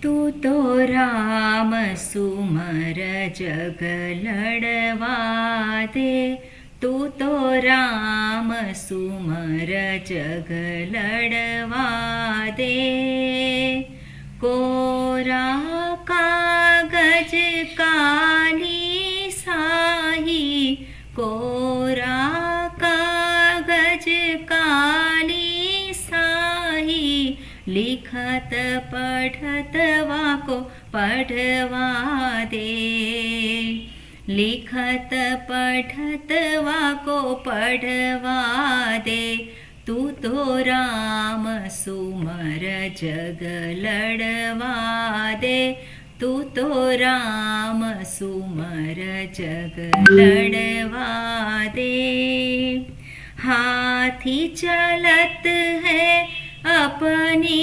तू तो राम सुमर जग लड़वा दे, तू तो राम सुमर जग लड़वा दे। कोरा कागज काली साही, कोरा कागज काली साही, लिखत पढ़त वाको पढ़वा दे, लिखत पढ़त वाको पढ़वा दे। तू तो राम सुमर जग लड़वा दे, तू तो राम सुमर जग लड़वा दे। हाथी चलत है अपनी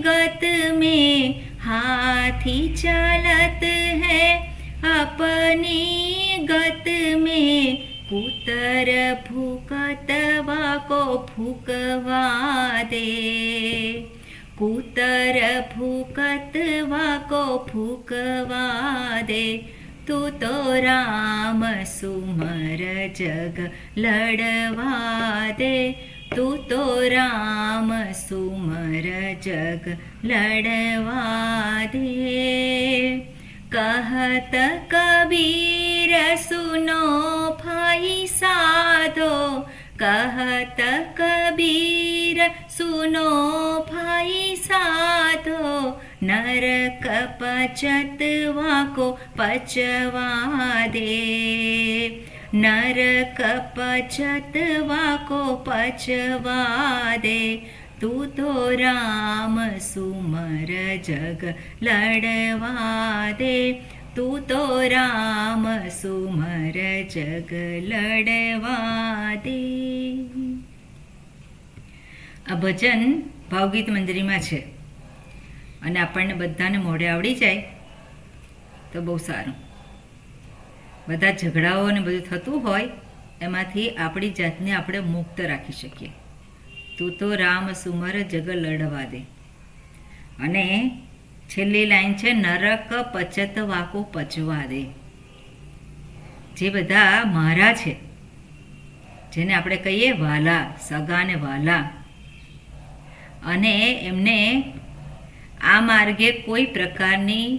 गत में, हाथी चलत है अपनी गत में, पुतर फूकतवा को फूकवा दे, पुतर फूकतवा को फूकवा दे। तू तो राम सुमर जग लड़वा दे, तू तो राम सुमर जग लड़वा दे। कहत कबीर सुनो भाई साधो, कहत कबीर सुनो भाई साधो, नरक पचतवा को पचवा दे, नरक पचतवा को पचवा दे। तू तो राम सुमर जग लड़वा दे, तू तो राम सुमर जग लड़वा दे। આ ભજન ભાવગીત મંજરીમાં છે અને આપણને બધાને મોઢે આવડી જાય તો બહુ સારું. બધા ઝઘડાઓ ને બધું થતું હોય એમાંથી આપણી જાતને આપણે મુક્ત રાખી શકીએ. તું તો રામ સુમર જગ લડવા દે. અને છેલ્લી લાઈન છે નરક પચત વાકો પચવા દે. જે બધા મારા છે, જેને આપણે કહીએ વાલા, સગા ને વાલા, અને એમને આ માર્ગે કોઈ પ્રકારની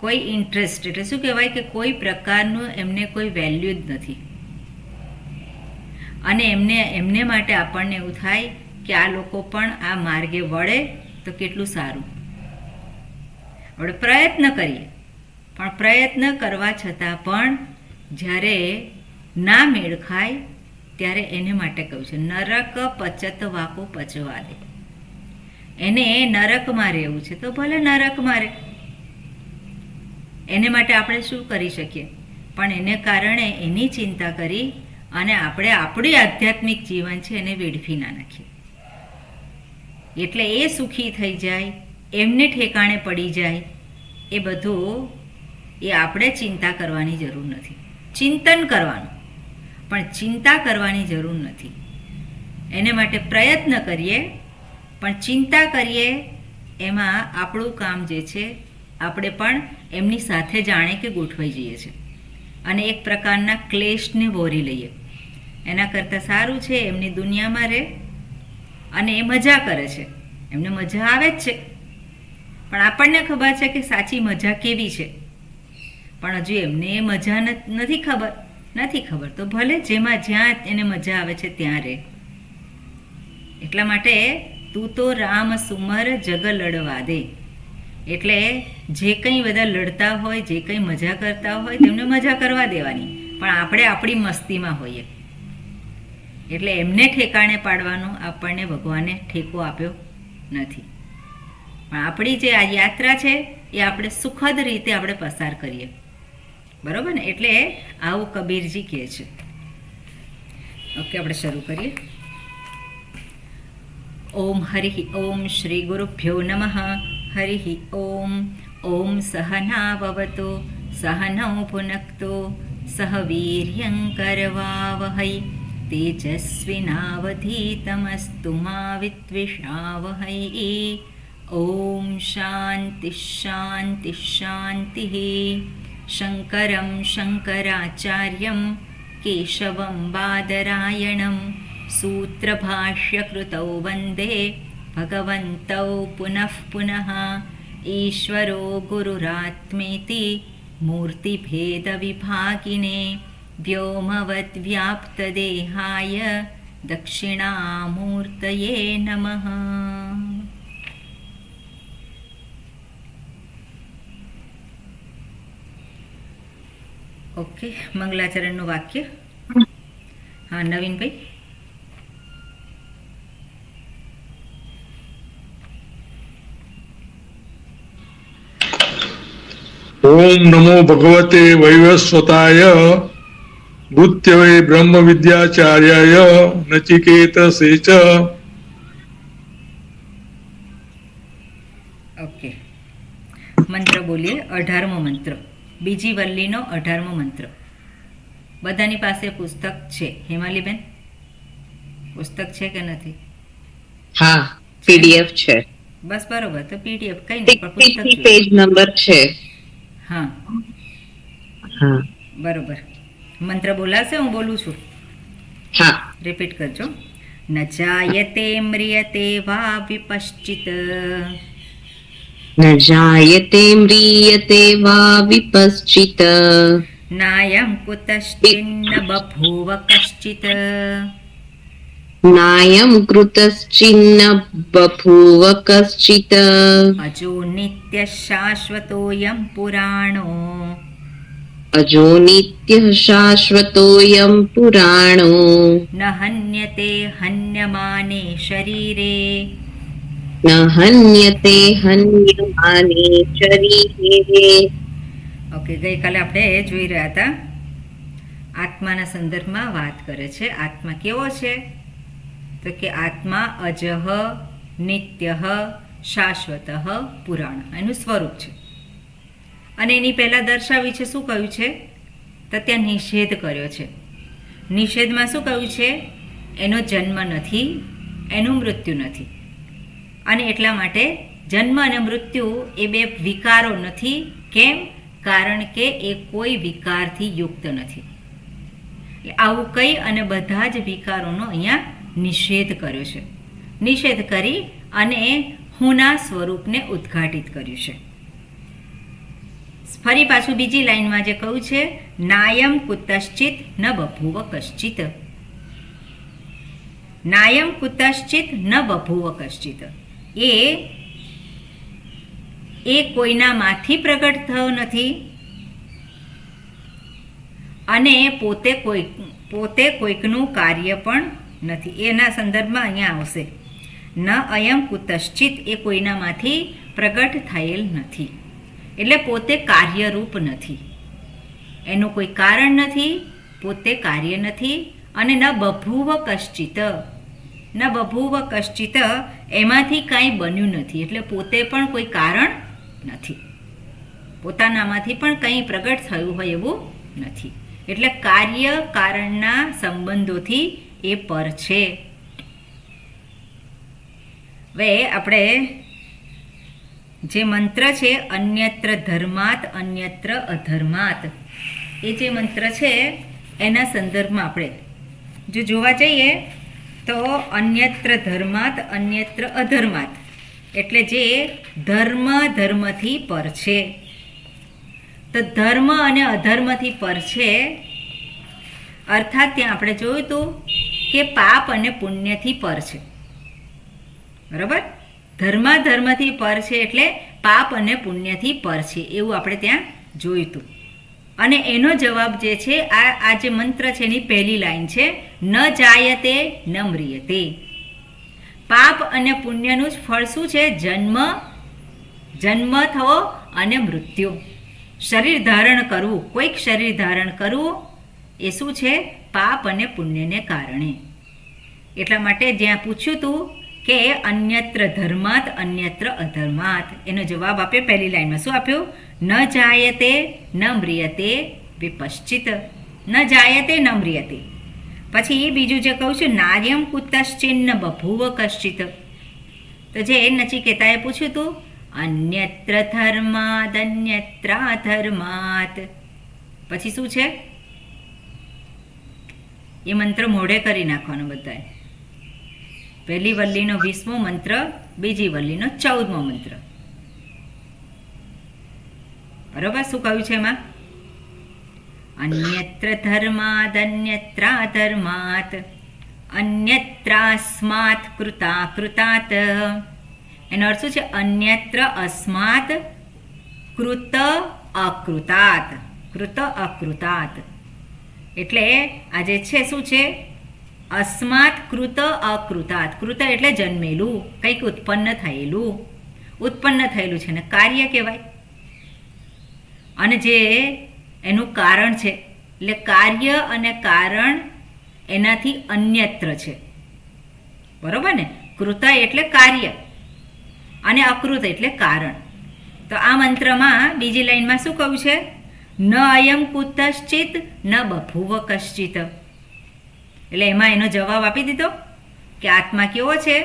કોઈ ઇન્ટરેસ્ટ, એટલે શું કહેવાય કે કોઈ પ્રકારનું એમને કોઈ વેલ્યુ જ નથી, અને એમને માટે આપણને એવું થાય કે આ લોકો પણ આ માર્ગે વળે તો કેટલું સારું. આપણે પ્રયત્ન કરીએ, પણ પ્રયત્ન કરવા છતાં પણ જ્યારે ના મેળ ખાય ત્યારે એને માટે કહ્યું છે નરક પચત વાકો પચવા દે. એને નરકમાં રહેવું છે તો ભલે નરકમાં રહે, એને માટે આપણે શું કરી શકીએ, પણ એને કારણે એની ચિંતા કરી અને આપણે આપણું આધ્યાત્મિક જીવન છે એને વેડફી ના નાખીએ. એટલે એ સુખી થઈ જાય, એમને ઠેકાણે પડી જાય, એ બધું એ આપણે ચિંતા કરવાની જરૂર નથી. ચિંતન કરવાનું, પણ ચિંતા કરવાની જરૂર નથી. એને માટે પ્રયત્ન કરીએ, પણ ચિંતા કરીએ એમાં આપણું કામ જે છે આપણે પણ એમની સાથે જાણે કે ગોઠવાઈ જઈએ છીએ અને એક પ્રકારના ક્લેશને વોરી લઈએ. એના કરતાં સારું છે એમની દુનિયામાં રહે અને એ મજા કરે છે, એમને મજા આવે જ છે, પણ આપણને ખબર છે કે સાચી મજા કેવી છે, પણ હજુ એમને એ મજા નથી ખબર તો ભલે જેમાં જ્યાં એને મજા આવે છે ત્યાં રહે. એટલા માટે તું તો રામ સુમર જગ લડવા દે. એટલે જે કંઈ બધા લડતા હોય, જે કંઈ મજા કરતા હોય તેમને મજા કરવા દેવાની, પણ આપણે આપણી મસ્તીમાં હોઈએ. એટલે એમને ઠેકાણે પાડવાનો આપણને ભગવાને ઠેકો આપ્યો નથી, પણ આપણી જે આ યાત્રા છે એ આપણે સુખદ રીતે આપણે પસાર કરીએ. બરાબર ને? એટલે આવું કબીરજી કહે છે. ઓકે, આપણે શરૂ કરીએ. ઓમ હરિ ઓમ શ્રી ગુરુભ્યો નમઃ. હરિ ઓમ. ઓમ સહનાવવતુ સહનૌ ભુનક્તુ સહ વીર્યં કરવાવહૈ તેજસ્વિનાવધીતમસ્તુ મા વિદ્વિષાવહૈ. ઓમ શાંતિ શાંતિ શાંતિ. શંકરં શંકરાચાર્યં કેશવં બાદરાયણં સૂત્રભાષ્યકૃતૌ વંદે ભગવन्तૌ પુનઃ પુનઃ. ઈશ્વરો ગુરુરાત્મેતિ મૂર્તિભેદવિભાગિને વ્યોમવદ્વ્યાપ્તદેહાય દક્ષિણામૂર્તયે નમઃ. ઓકે, મંગલાચરણનું વાક્ય. હા નવીનભાઈ. ઓમ નમો ભગવતે વૈવસ્વતાય ભૂત્યવે બ્રહ્મ વિદ્યાચાર્યાય નચિકેતસે ચ. ઓકે, મંત્ર બોલીએ. 18મો મંત્ર, બીજી વલ્લીનો 18મો મંત્ર. બધાની પાસે પુસ્તક છે. હેમાલીબેન, પુસ્તક છે કે નથી? હા, પીડીએફ છે. બસ બરોબર, તો પીડીએફ કઈ નહીં પણ પુસ્તક પેજ નંબર છે. હા હા બરોબર. મંત્ર બોલાશે, હું બોલું છું. હા. રિપીટ કરજો. ન જાયતે મ્રિયતે વા વિપશ્ચિત ન જાયતે મ્રિયતે વા વિપશ્ચિત નાયં કુતશ્ચિન્ન બભૂવ કશ્ચિત નાયં કૃતશ્ચિન્ન બભૂવ કશ્ચિત અજો નિત્ય શાશ્વતોયં પુરાણો અજો નિત્ય શાશ્વતોયં પુરાણો ન હન્યતે હન્યમાને શરીરે ન હન્યતે હન્યમાને શરીરે. ઓકે, ગઈકાલે આપણે જોઈ રહ્યા હતા આત્માના સંદર્ભમાં વાત કરે છે. આત્મા કેવો છે? તો કે આત્મા અજહ નિત્ય શાશ્વત પુરાણ એનું સ્વરૂપ છે. અને એની પહેલાં દર્શાવ્યું છે. શું કહ્યું છે? તો ત્યાં નિષેધ કર્યો છે. નિષેધમાં શું કહ્યું છે? એનો જન્મ નથી, એનું મૃત્યુ નથી. અને એટલા માટે જન્મ અને મૃત્યુ એ બે વિકારો નથી. કેમ? કારણ કે એ કોઈ વિકારથી યુક્ત નથી. એટલે આવું કહી અને બધા જ વિકારોનો અહીંયા નિષેધ કર્યો છે. નિષેધ કરી અને હુંના સ્વરૂપને ઉદ્ઘાટિત કર્યું છે. ફરી પાછું બીજી લાઈનમાં જે કહ્યું છે, નાયમ કુતશ્ચિત ન બભૂવ કશ્ચિત. નાયમ કુતશ્ચિત ન બભૂવ કશ્ચિત. એ કોઈનામાંથી પ્રગટ થયો નથી અને પોતે કોઈકનું કાર્ય પણ નથી. એના સંદર્ભમાં અહીંયા આવશે ન અયમ કુતશ્ચિત. એ કોઈનામાંથી પ્રગટ થયેલ નથી એટલે પોતે કાર્યરૂપ નથી, એનું કોઈ કારણ નથી, પોતે કાર્ય નથી. અને ન બભૂવ કશ્ચિત, ન બભૂવ કશ્ચિત એમાંથી કાંઈ બન્યું નથી એટલે પોતે પણ કોઈ કારણ નથી, પોતાનામાંથી પણ કંઈ પ્રગટ થયું હોય એવું નથી. એટલે કાર્ય કારણના સંબંધોથી એ પર છે. હવે આપણે જે મંત્ર છે અન્યત્ર ધર્માત અન્યત્ર અધર્માત, એ જે મંત્ર છે એના સંદર્ભમાં આપણે જો જોવા જઈએ તો અન્યત્ર ધર્માત અન્યત્ર અધર્માત એટલે જે ધર્મથી પર છે. તો ધર્મ અને અધર્મથી પર છે અર્થાત ત્યાં આપણે જોયું હતું કે પાપ અને પુણ્યથી પર છે. બરાબર? ધર્મથી પર છે એટલે પાપ અને પુણ્યથી પર છે એવું આપણે ત્યાં જોયું હતું. અને એનો જવાબ જે છે આ જે મંત્ર છે એની પહેલી લાઈન છે, ન જાયતે ન મ્રિયતે. પાપ અને પુણ્યનું જ ફળ શું છે? જન્મ થવો અને મૃત્યુ. શરીર ધારણ કરવું, કોઈક શરીર ધારણ કરવું એ શું છે? પાપ અને પુણ્યને કારણે. એટલા માટે જ્યાં પૂછ્યું હતું કે અન્યત્ર ધર્માત અન્યત્ર અધર્માત, એનો જવાબ આપે પહેલી લાઈનમાં. શું આપ્યું? ન જાયતે ન મ્રિયતે વિપશ્ચિત. ન જાયતે ન મ્રિયતે. પછી એ બીજું જે કહું છું, નાર્યમ કુતશ્ચિન્ન બભૂવ કશ્ચિત. તો જે નચિકેતાએ પૂછ્યું હતું અન્યત્ર ધર્માદ અન્યત્રા ધર્માત, પછી શું છે એ મંત્ર મોઢે કરી નાખવાનો બધાએ. પહેલી વલ્લીનો 20મો મંત્ર, બીજી વલ્લીનો 14મો મંત્ર. બરોબર? શું કહ્યું છે એમાં? અન્યત્ર ધર્માદ અન્યત્રા ધર્માત અન્યત્રાસ્માત કૃતા કૃતાત. એનો અર્થ શું છે? અન્યત્ર અસ્માત કૃત અકૃતાત. કૃત અકૃતાત એટલે આ જે છે શું છે? અસ્માત કૃત અકૃતાત. કૃત એટલે જન્મેલું, કંઈક ઉત્પન્ન થયેલું. ઉત્પન્ન થયેલું છે ને કાર્ય કહેવાય. અને જે એનું કારણ છે એટલે કાર્ય અને કારણ એનાથી અન્યત્ર છે. બરોબર ને? કૃત એટલે કાર્ય અને અકૃત એટલે કારણ. તો આ મંત્રમાં બીજી લાઈનમાં શું કહ્યું છે? ન અયમ કુતશ્ચિત ન બભુવ કશ્ચિત. એટલે એમાં એનો જવાબ આપી દીધો કે આત્મા કેવો છે?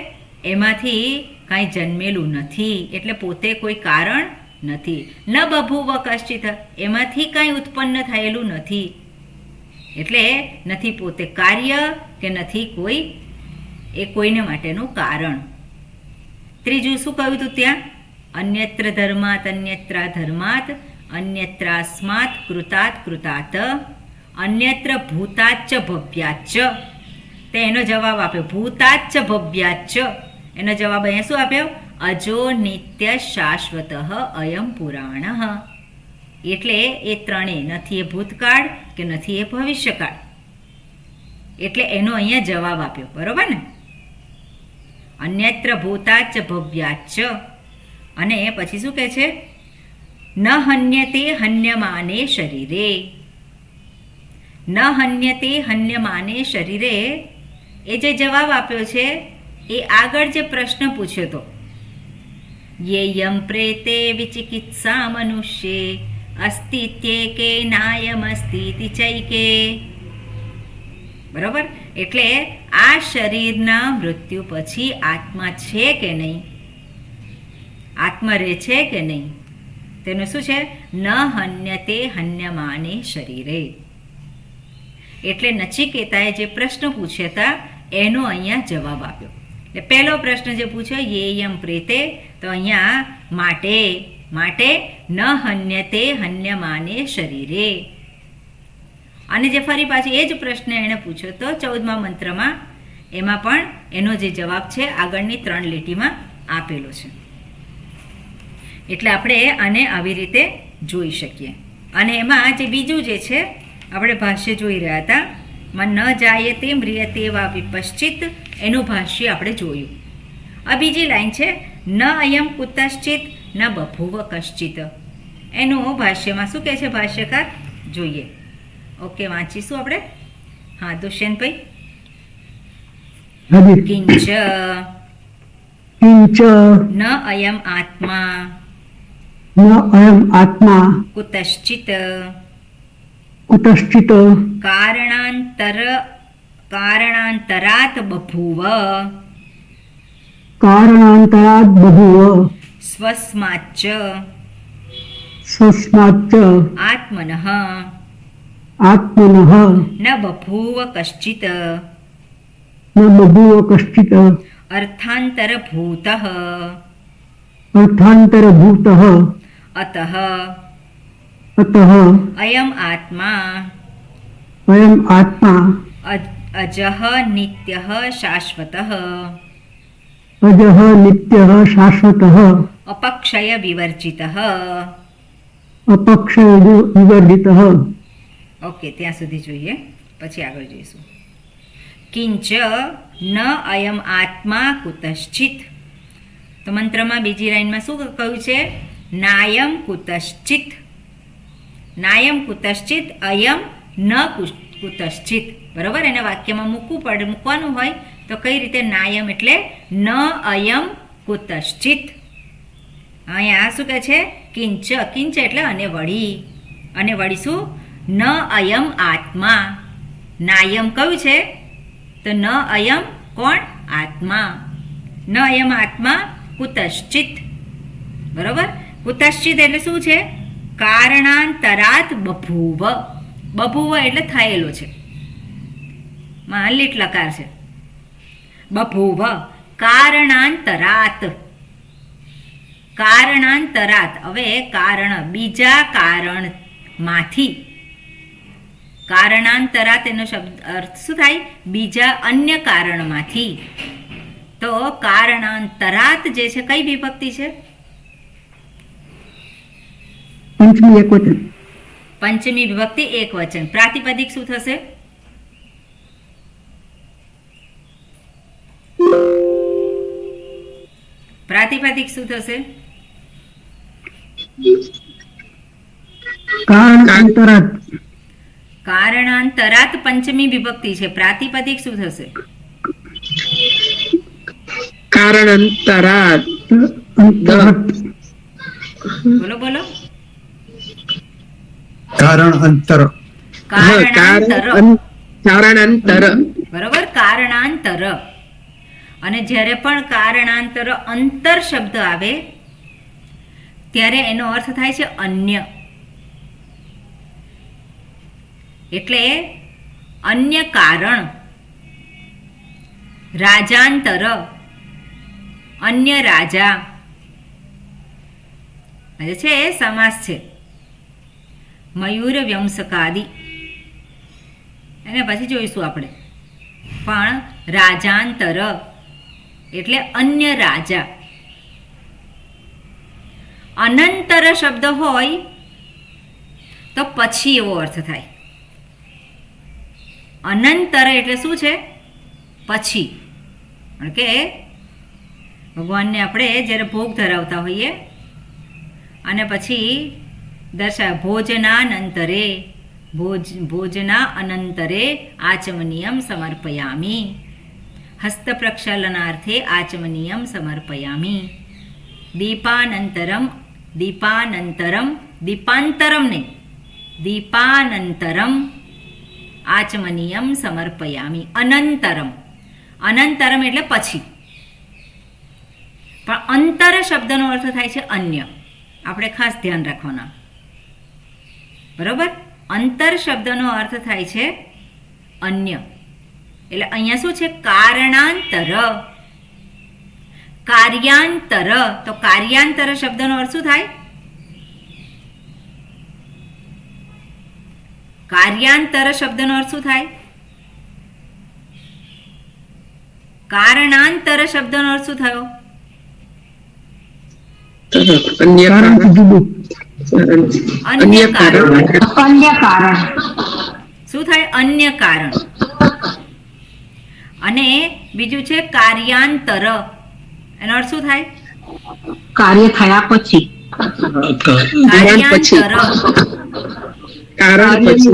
એમાંથી કાંઈ જન્મેલું નથી, એટલે પોતે કોઈ કારણ નથી. ન બભુવ કશ્ચિત, એમાંથી કાંઈ ઉત્પન્ન થયેલું નથી, એટલે નથી પોતે કાર્ય કે નથી કોઈ એ કોઈને માટેનું કારણ. ત્રીજું શું કહ્યું હતું ત્યાં? અન્યત્ર ધર્માત અન્યત્રા ધર્માત અન્યત્રાસ્માત કૃતાત કૃતાત અન્યત્ર ભૂતાચ્ચ ભવ્યાચ્ચ. તે એનો જવાબ આપ્યો ભૂતાચ્ચ ભવ્યાચ્ચ. એનો જવાબ અહીંયા શું આપ્યો? અજો નિત્ય શાશ્વત અયમ પુરાણ. એટલે એ ત્રણેય નથી એ ભૂતકાળ કે નથી એ ભવિષ્યકાળ, એટલે એનો અહીંયા જવાબ આપ્યો. બરોબર ને? અન્યત્ર ભૂતાચ્ચ ભવ્યાચ્ચ. અને પછી શું કહે છે? ન હન્યતે હન્યમાને શરીરે. ન હન્યતે હન્યમાને શરીરે એ જે જવાબ આપ્યો છે એ આગળ જે પ્રશ્ન પૂછ્યો હતો યેયમ પ્રેતે વિચિકિત્સા મનુષ્યે અસ્તિત્યેકે નાયમસ્તિતિ ચૈકે. બરાબર? એટલે આ શરીરના મૃત્યુ પછી આત્મા છે કે નહીં, આત્મા રહે છે કે નહીં, તેનું શું છે? ન હન્યતે હન્યમાને શરીરે. એટલે નચિકેતાએ જે પ્રશ્ન પૂછ્યા હતા એનો અહીંયા જવાબ આપ્યો. એટલે પહેલો પ્રશ્ન જે પૂછ્યો યેયમ પ્રેતે, તો અહીંયા માટે માટે ન હન્યતે હન્યમાને શરીરે. અને જે ફરી પાછી એ જ પ્રશ્ન એણે પૂછ્યો તો 14મા મંત્રમાં, એમાં પણ એનો જે જવાબ છે આગળની 3 લીટીમાં આપેલો છે. એટલે આપણે આને આવી રીતે જોઈ શકીએ. અને એમાં જે બીજું જે છે આપણે ભાષ્ય જોઈ રહ્યા હતા, મન ન જાયતે મ્રિયતે વા વિપશ્ચિત, એનું ભાષ્ય આપણે જોયું. આ બીજી લાઈન છે ન અયમ કુતશ્ચિત ન બભુવ કશ્ચિત. એનું ભાષ્યમાં શું કહે છે ભાષ્યકાર? જોઈએ. ઓકે, વાંચીશું આપણે. હા દુષ્યંતભાઈ. કિંચ ન અયમ આત્મા ન અયમ આત્મા કુતશ્ચિત કુતશ્ચિત કારણાંતરાત બભૂવ કારણાંતરાદ બભૂવ સ્વસ્માચ્ચ સ્વસ્માચ્ચ આત્મનઃ આત્મનઃ ન બભૂવ કશ્ચિત ન બભૂવ કશ્ચિત અર્થાંતરભૂતઃ અર્થાંતરભૂતઃ અતઃ અતઃ અયમ આત્મા અયમ આત્મા અજઃ નિત્યઃ શાશ્વતઃ અજઃ નિત્યઃ શાશ્વતઃ અપક્ષય વિવર્જિતઃ. અપક્ષય વિવર્જિતઃ. ઓકે, ત્યાં સુધી જોઈએ, પછી આગળ જોઈશું. કિંચ ન અયમ આત્મા કુતશ્ચિત. તો મંત્રમાં બીજી લાઈનમાં શું કહ્યું છે? નાયમ કુતશ્ચિત. નાયમ કુતશ્ચિત અયમ ન કુતશ્ચિત. બરાબર? એને વાક્યમાં મૂકવાનું હોય તો કઈ રીતે? નાયમ એટલે ન અયમ કુતશ્ચિત. અહીંયા શું કહે છે? કિંચ. કિંચ એટલે અને વળી. અને વળી શું? ન અયમ આત્મા. નાયમ કયું છે? તો ન અયમ કોણ? આત્મા. ન અયમ આત્મા કુતશ્ચિત. બરોબર? કુતશ્ચિત એટલે શું છે? કારણાંતરાત બભૂવ. બભૂવ એટલે થયેલો છે, માં લીટ લકાર છે. બભૂવ કારણાંતરાત. કારણાંતરાત. હવે કારણ, બીજા કારણમાંથી. કારણાંતરાત એનો શબ્દ અર્થ શું થાય? બીજા અન્ય કારણમાંથી. તો કારણાંતરાત જે છે કઈ વિભક્તિ છે? પંચમી એકવચન. પંચમી વિભક્તિ એક વચન. પ્રાતિપદિક શું થશે? પ્રાતિપદિક શું થશે? કારણાંતરાત. કારણાંતરાત પંચમી વિભક્તિ છે. પ્રાતિપદિક શું થશે? કારણાંતરાત. અંતરાત. બોલો બોલો. કારણ અંતર. કારણાંતર. કારણાંતર. બરોબર? કારણાંતર. અને જ્યારે પણ કારણાંતર અંતર શબ્દ આવે ત્યારે એનો અર્થ થાય છે અન્ય. એટલે અન્ય કારણ. રાજાંતર, અન્ય રાજા. આ છે એ સમાસ છે. મયુર વ્યંસકાદિ એને પછી જોઈશું આપણે. પણ રાજાંતર એટલે અન્ય રાજા. અનંતર શબ્દ હોય તો પછી એવો અર્થ થાય. અનંતર એટલે શું છે? પછી. કારણ કે ભગવાનને આપણે જ્યારે ભોગ ધરાવતા હોઈએ અને પછી ભોજનાનંતરે, ભોજના અનંતરે આચમનીયમ સમર્પયામી. હસ્ત પ્રક્ષાલનાર્થે આચમનીયમ સમર્પયામી. દીપાનંતરમ, દીપાનંતરમ, દીપાંતરમ નહીં, દીપાનંતરમ આચમનીયમ સમર્પયામી. અનંતરમ. અનંતરમ એટલે પછી. પણ અંતર શબ્દનો અર્થ થાય છે અન્ય. આપણે ખાસ ધ્યાન રાખવાના. બરોબર? અંતર શબ્દનો અર્થ થાય છે અન્ય. એટલે અહીંયા શું છે? કારણાંતર. કાર્યાંતર. તો કાર્યાંતર શબ્દનો અર્થ શું થાય? કાર્યાંતર શબ્દનો અર્થ શું થાય? કારણાંતર શબ્દનો અર્થ શું થયો? અન્ય કારણ જુદું. અન્ય કારણ. અન્ય કારણ. શું થાય? અન્ય કારણ. અને બીજું છે કાર્યાંતર. એનો અર્થ શું થાય? કાર્ય થયા પછી. કાર્યાંતર. કારણ પછી.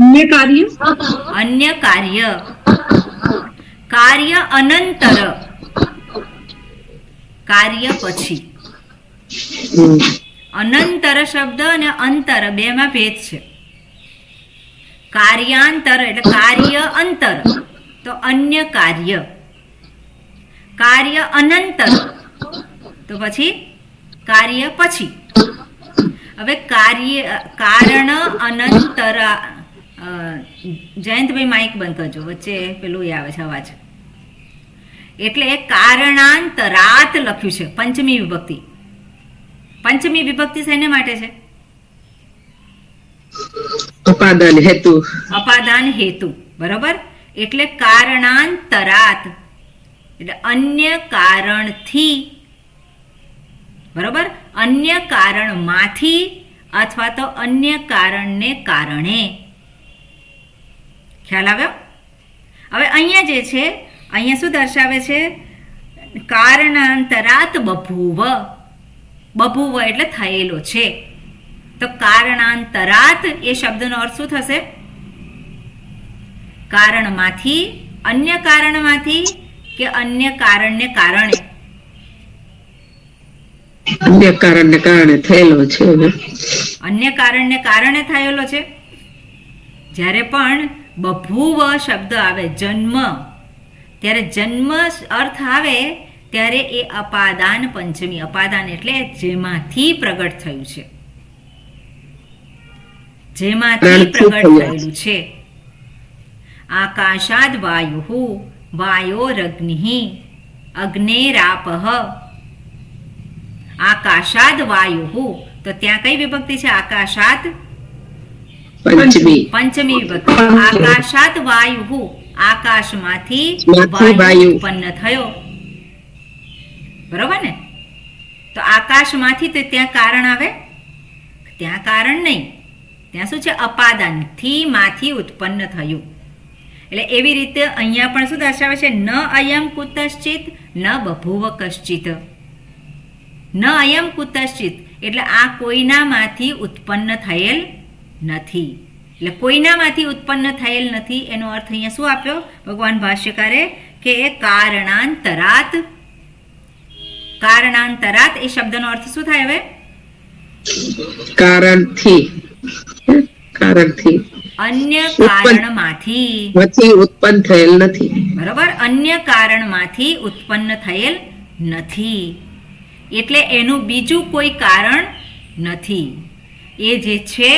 અન્ય કાર્ય. અન્ય કાર્ય. કાર્ય અનંતર. કાર્ય પછી. અનંતર શબ્દ અને અંતર બેમાં ભેદ છે. કાર્યાંતર એટલે કાર્ય અંતર, તો અન્ય કાર્ય. કાર્ય અનંતર તો પછી કાર્ય પછી. હવે કારણ અનંતર. જયંતભાઈ માઇક બંધ કરજો, વચ્ચે પેલું એ આવે છે અવાજ. એટલે કારણાંતરાત લખ્યું છે પંચમી વિભક્તિ. પંચમી વિભક્તિ શેને માટે છે? ઉપાદાન હેતુ. અપાદાન હેતુ. બરોબર? એટલે કારણાંતરાત એટલે અન્ય કારણથી. બરોબર? અન્ય કારણમાંથી અથવા તો અન્ય કારણને કારણે. ખ્યાલ આવ્યો? હવે અહીંયા જે છે, અહીંયા શું દર્શાવે છે? કારણાંતરાત બભૂવ. બભૂવ એટલે થયેલો છે. તો કારણાંતરાત એ શબ્દનો અર્થ શું થશે? કારણમાંથી, અન્ય કારણમાંથી કે અન્ય કારણને કારણે? અન્ય કારણને કારણે થયેલો છે. અન્ય કારણને કારણે થયેલો છે. જ્યારે પણ બભૂવ શબ્દ આવે, જન્મ, ત્યારે જન્મ અર્થ આવે ત્યારે એ અપાદાન પંચમી, અપાદાન એટલે જેમાંથી પ્રગટ થયું છે, જેમાંથી પ્રગટ થયેલું છે. આકાશાદ વાયુ વાયોરગ્નિ અગ્નેરાપહ. આકાશાદ વાયુ, તો ત્યાં કઈ વિભક્તિ છે? આકાશાદ પંચમી. પંચમી વિભક્તિ. આકાશાદ વાયુ, આકાશમાંથી વાયુ વાયુ ઉત્પન્ન થયો. બરોબર ને? તો આકાશમાંથી, તો ત્યાં કારણ આવે? ત્યાં કારણ નહીં, ત્યાં શું છે? અપાદાન, થી માંથી ઉત્પન્ન થયું. એટલે એવી રીતે અહીંયા પણ શું દર્શાવે છે? ન અયમ કુતશ્ચિત ન બભૂવ કશ્ચિત. ન અયમ કુતશ્ચિત એટલે આ કોઈનામાંથી ઉત્પન્ન થયેલ નથી. એટલે કોઈનામાંથી ઉત્પન્ન થયેલ નથી એનો અર્થ અહીંયા શું આપ્યો ભગવાન ભાષ્યકારે? કે એ કારણાંતરાત. કારણાંતરાત એ શબ્દનો અર્થ શું થાય હવે? કારણથી. અન્ય કારણમાંથી. પછી ઉત્પન્ન થયેલ નથી. બરોબર, અન્ય કારણમાંથી ઉત્પન્ન થયેલ નથી. એટલે એનું બીજું કોઈ કારણ નથી. એ જે છે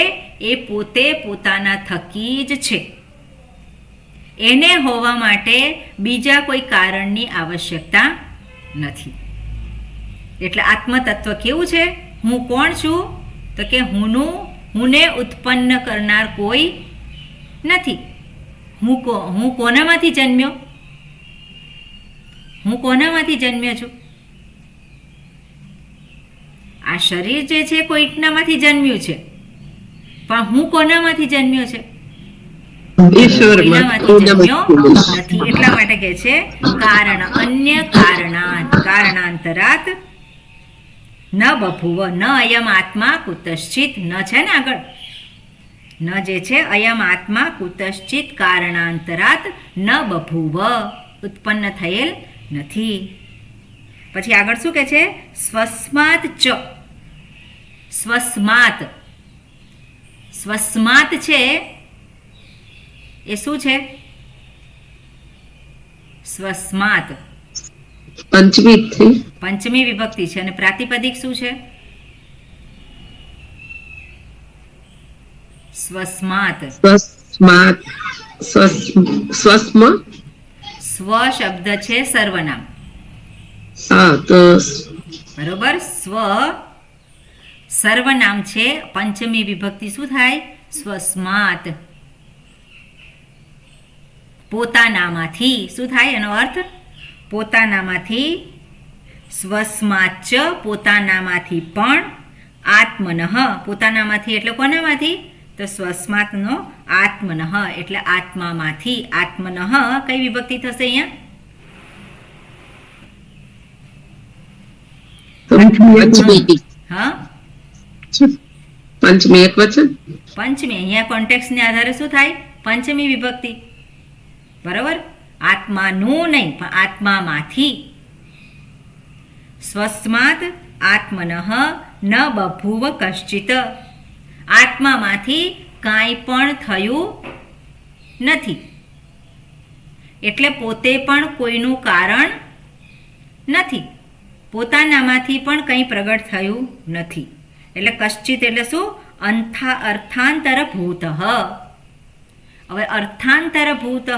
એ પોતે પોતાના થકી જ છે. એને હોવા માટે બીજા કોઈ કારણની આવશ્યકતા નથી. એટલે આત્મતત્વ કેવું છે? હું કોણ છું? તો કે હુંને ઉત્પન્ન કરનાર કોઈ નથી. હું કોનામાંથી જન્મ્યો? હું કોનામાંથી જન્મ્યો છું? આ શરીર જે છે કોઈકનામાંથી જન્મ્યું છે, પણ હું કોનામાંથી જન્મ્યો છે? કોઈનામાંથી જન્મ્યો નથી. એટલા માટે કહે છે કારણ અન્ય કારણાંતરાત ન બભુવ. ન અયમ આત્મા કુતશ્ચિત. ન છે ને આગળ, ન જે છે અયમ આત્મા કુતશ્ચિત કારણાંતરાત ન બભુવ, ઉત્પન્ન થયેલ નથી. પછી આગળ શું કહે છે? સ્વસ્માત ચ. સ્વસ્માત છે એ શું છે? સ્વસ્માત પંચમી વિભક્તિ છે અને પ્રાતિપદિક શું છે? સ્વસ્માત. સ્વ શબ્દ છે સર્વનામ. બરોબર, સ્વ સર્વનામ છે. પંચમી વિભક્તિ શું થાય? સ્વસ્માત. પોતાનામાંથી. શું થાય એનો અર્થ? પોતાનામાંથી. સ્વસ્માચ પોતાનામાંથી પણ. આત્મનઃ પોતાનામાંથી એટલે કોનામાંથી? તો સ્વસ્માતનો આત્મનઃ એટલે આત્મામાંથી. આત્મનઃ કઈ વિભક્તિ થશે અહીંયા? પંચમી એકવચન. પંચમી અહીંયા કોન્ટેક્સ્ટને આધારે શું થાય? પંચમી વિભક્તિ. બરાબર, આત્માનું નહીં પણ આત્મામાંથી. સ્વસ્માત આત્મનઃ ન બભૂવ કશ્ચિત. આત્મામાંથી કાંઈ પણ થયું નથી. એટલે પોતે પણ કોઈનું કારણ નથી. પોતાનામાંથી પણ કંઈ પ્રગટ થયું નથી. એટલે કશ્ચિત એટલે શું? અર્થાંતરભૂત. હવે અર્થાંતરભૂત,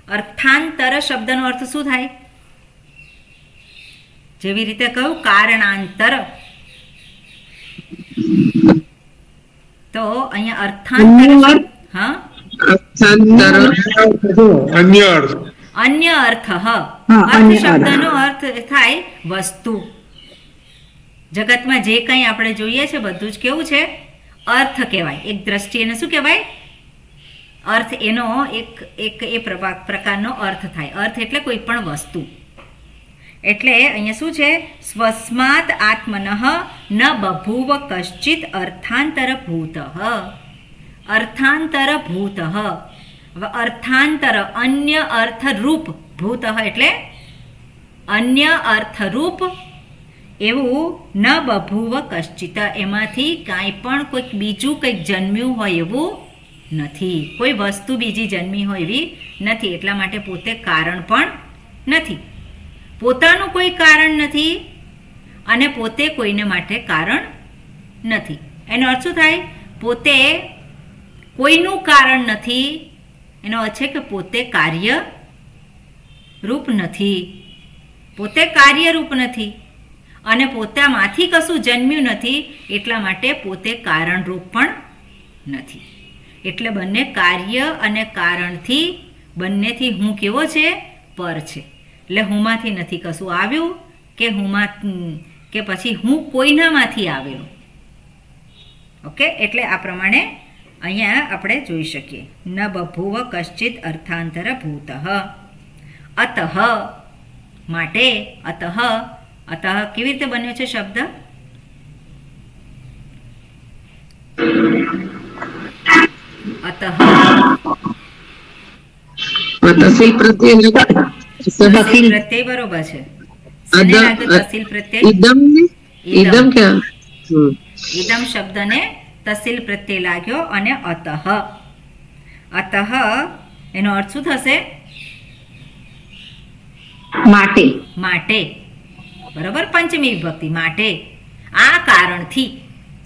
અર્થાંતર શબ્દનો અર્થ શું થાય? જેવી રીતે કહ્યું કારણાંતર, તો અહીંયા અર્થાંતર. હા, અન્ય અર્થ. અર્થ શબ્દનો અર્થ થાય વસ્તુ. જગતમાં જે કંઈ આપણે જોઈએ છે બધું જ કેવું છે? અર્થ કહેવાય. એક દ્રષ્ટિએ એને શું કહેવાય? અર્થ. એનો એક એ પ્રકારનો અર્થ થાય. અર્થ એટલે કોઈ પણ વસ્તુ. એટલે અહીંયા શું છે? સ્વસ્માત આત્મનઃ ન બભૂવ કશ્ચિત અર્થાંતરભૂત. અર્થાંતરભૂત. હવે અર્થાંતર અન્ય અર્થરૂપ. ભૂત એટલે અન્ય અર્થરૂપ એવું ન બભૂવ કશ્ચિત. એમાંથી કાંઈ પણ કોઈક બીજું કંઈક જન્મ્યું હોય એવું નથી. કોઈ વસ્તુ બીજી જન્મી હોય એવી નથી. એટલા માટે પોતે કારણ પણ નથી. પોતાનું કોઈ કારણ નથી અને પોતે કોઈને માટે કારણ નથી. એનો અર્થ શું થાય? પોતે કોઈનું કારણ નથી, એનો અર્થ છે કે પોતે કાર્યરૂપ નથી, પોતે કાર્યરૂપ નથી અને પોતામાંથી કશું જન્મ્યું નથી, એટલા માટે પોતે કારણરૂપ પણ નથી. એટલે બંને કાર્ય અને કારણથી બંનેથી હું કેવો છે? પર છે. એટલે હુંમાંથી નથી કશું આવ્યું કે પછી હું કોઈનામાંથી આવેલું. ઓકે, એટલે આ પ્રમાણે અહીંયા આપણે જોઈ શકીએ. ન બભૂવ કશ્ચિત અર્થાંતર ભૂત અતઃ માટે અતઃ કેવી રીતે બન્યો છે શબ્દ? અતઃ તહસીલ પ્રત્યય તહસીલ પ્રત્યય બરોબર છે. શેને લાગ્યું તહસીલ પ્રત્યય? ઇદમ ને ઇદમ ક્યાં? ઇદમ શબ્દને તહસીલ પ્રત્યય લાગ્યો અને અતઃ એનો અર્થ શું થશે? માટે. માટે. બરોબર, પંચમી વિભક્તિ માટે. આ કારણથી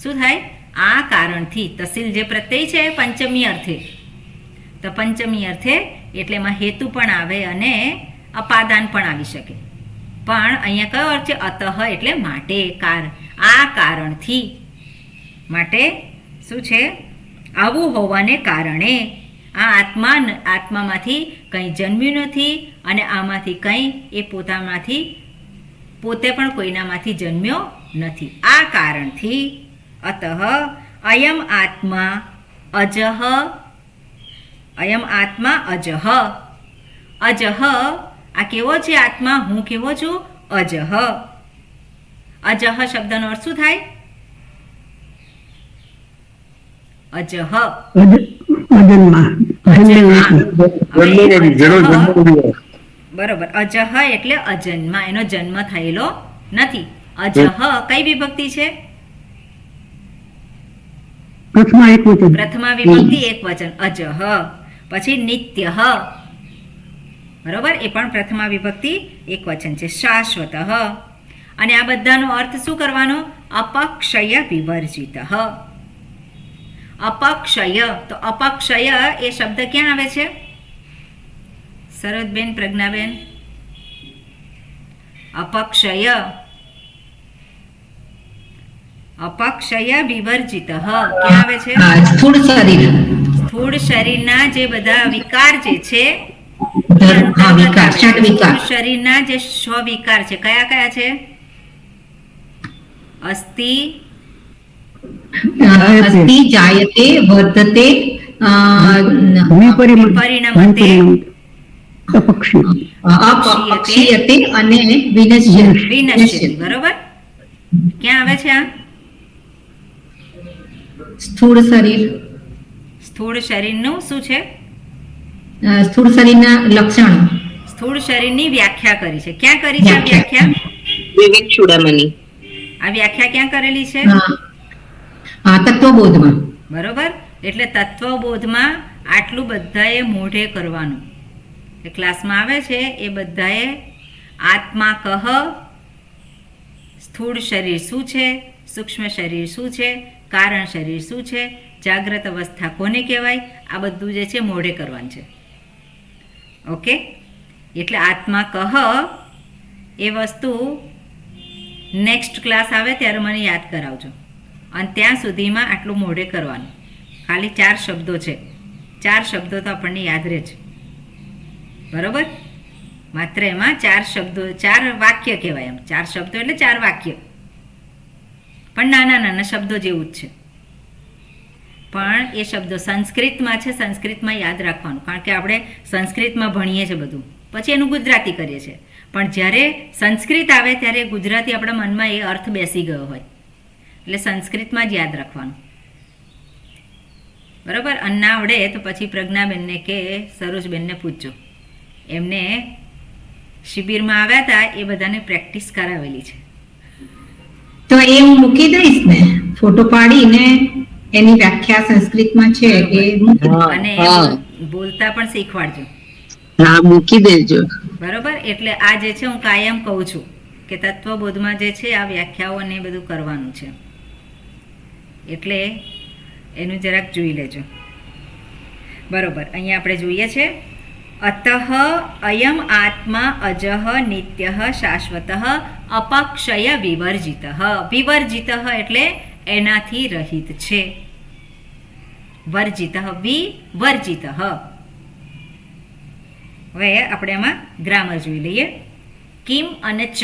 શું થાય? આ કારણથી. તહસીલ જે પ્રત્યય છે પંચમી અર્થે, તો પંચમી અર્થે એટલે એમાં હેતુ પણ આવે અને અપાદાન પણ આવી શકે. પણ અહીંયા કયો અર્થ છે? અતઃ એટલે માટે. આ કારણથી. માટે શું છે? આવું હોવાને કારણે આ આત્મામાંથી કંઈ જન્મ્યું નથી અને આમાંથી કંઈ એ પોતે પણ કોઈનામાંથી જન્મ્યો નથી. આ કારણથી અતઃ અયમ આત્મા અજહ. આ કેવો છે આત્મા? હું કેવો છું? અજહ. અજહ શબ્દનો અર્થ શું થાય? અજહ બરોબર. અજહ એટલે અજન્મા, એનો જન્મ થયેલો નથી. અજહ કઈ વિભક્તિ છે? પ્રથમા વિભક્તિ એક વચન અજહ. પછી નિત્ય, બરોબર, એ પણ પ્રથમા વિભક્તિ એક વચન છે. શાશ્વત. અને આ બધાનો અર્થ શું કરવાનો? અપક્ષય વિવર્જિત. અપક્ષય, તો અપક્ષય એ શબ્દ ક્યાં આવે છે? સરોજબેન, પ્રજ્ઞાબેન, અપક્ષય વિવર્જિત ક્યાં આવે છે? સ્થૂળ શરીરના જે બધા વિકાર જે છે, શરીરના જે સ્વવિકાર છે, કયા કયા છે? અસ્થિ, જાયતે, વર્ધતે, પરિણમતે, અપક્ષીયતે અને વિનશ્યતિ. બરોબર, ક્યાં આવે છે આ? સ્થૂળ શરીર. સ્થૂળ શરીરનું શું છે? સ્થૂળ શરીરના લક્ષણો. સ્થૂળ શરીરની વ્યાખ્યા કરી છે. ક્યાં કરી છે આ વ્યાખ્યા? વિવેક ચૂડામણી. આ વ્યાખ્યા ક્યાં કરેલી છે? તત્વબોધમાં. બરોબર, એટલે તત્વબોધમાં આટલું બધાએ મોઢે કરવાનું. એ ક્લાસમાં આવે છે એ બધાએ આત્મા કહ, સ્થૂળ શરીર શું છે, સૂક્ષ્મ શરીર શું છે, કારણ શરીર શું છે, જાગ્રત અવસ્થા કોને કહેવાય, આ બધું જે છે મોઢે કરવાનું છે. ઓકે, એટલે આત્મા કહ એ વસ્તુ નેક્સ્ટ ક્લાસ આવે ત્યારે મને યાદ કરાવજો. અને ત્યાં સુધીમાં આટલું મોઢે કરવાનું. ખાલી 4 શબ્દો છે. 4 શબ્દો તો આપણને યાદ રહે છે. બરોબર, માત્ર એમાં 4 શબ્દો, 4 વાક્ય કહેવાય. એમ 4 શબ્દો એટલે 4 વાક્ય, પણ નાના નાના શબ્દો જેવું જ છે. પણ એ શબ્દો સંસ્કૃતમાં છે, સંસ્કૃતમાં યાદ રાખવાનું, કારણ કે આપણે સંસ્કૃતમાં ભણીએ છીએ બધું, પછી એનું ગુજરાતી કરીએ છીએ. પણ જ્યારે સંસ્કૃત આવે ત્યારે ગુજરાતી આપણા મનમાં એ અર્થ બેસી ગયો હોય, એટલે સંસ્કૃતમાં જ યાદ રાખવાનું. બરાબર, અને ના આવડે તો પછી પ્રજ્ઞાબેનને કે સરોજબેનને પૂછજો. એમને શિબિરમાં આવ્યા હતા, એ બધાને પ્રેક્ટિસ કરાવેલી છે. તો એ હું મૂકી દઈશ ને, ફોટો પાડીને એની વ્યાખ્યા સંસ્કૃતમાં છે એ મૂકી દઈશ. અને બોલતા પણ શીખવાડજો. હા મૂકી દેજો. બરોબર. એટલે આ જે છે હું કાયમ કહું છું કે તત્વબોધમાં જે છે આ વ્યાખ્યાઓ ને એ બધું કરવાનું છે, એટલે એનું જરાક જોઈ લેજો. બરોબર. અહીંયા આપણે જોઈએ છે અતઃ અયમ આત્મા અજઃ નિત્યઃ શાશ્વતઃ અપક્ષય વિવર્જિતઃ. વિવર્જિતઃ એટલે એનાથી રહિત છે. વર્જિતઃ વિવર્જિતઃ. હવે આપણે આમાં ગ્રામર જોઈ લઈએ. કિમ અને ચ.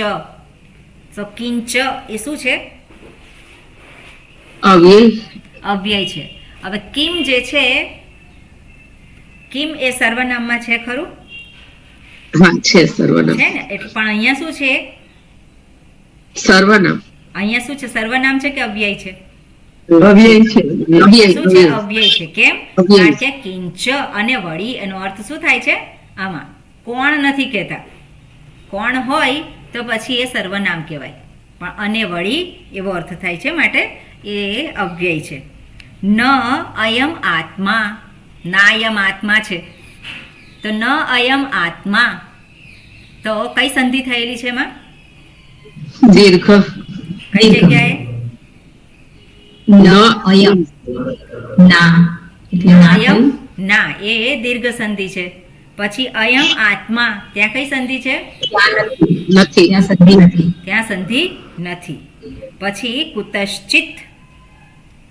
તો કિંચ એ શું છે? અવ્યય. અવ્યય છે. હવે કિમ જે છે, કિમ એ સર્વનામમાં છે ખરું? હા છે સર્વનામ. છે ને? એટલે પણ અહીંયા શું છે? સર્વનામ. અહીંયા શું છે? સર્વનામ છે કે અવ્યય છે? અવ્યય છે. શું છે? અવ્યય છે. કેમ? અવ્યય. કારણ કે કિંચ અને વળી એનો અર્થ શું થાય છે? આમાં કોણ નથી કહેતા. કોણ હોય તો પછી એ સર્વનામ કહેવાય, પણ અને વળી એવો અર્થ થાય છે, માટે એ અવ્યય છે. ન અયમ આત્મા. નાયમ આત્મા છે, તો ન અયમ આત્મા, તો કઈ સંધિ થયેલી છે એમાં? દીર્ઘ. કઈ જગ્યાએ? ન અયમ ના એટલે ના અયમ થયું. ના, એ દીર્ઘ સંધિ છે. પછી અયમ આત્મા, ત્યાં કઈ સંધિ છે? નથી. ત્યાં સંધિ નથી. ત્યાં સંધિ નથી. પછી કુતશ્ચિત.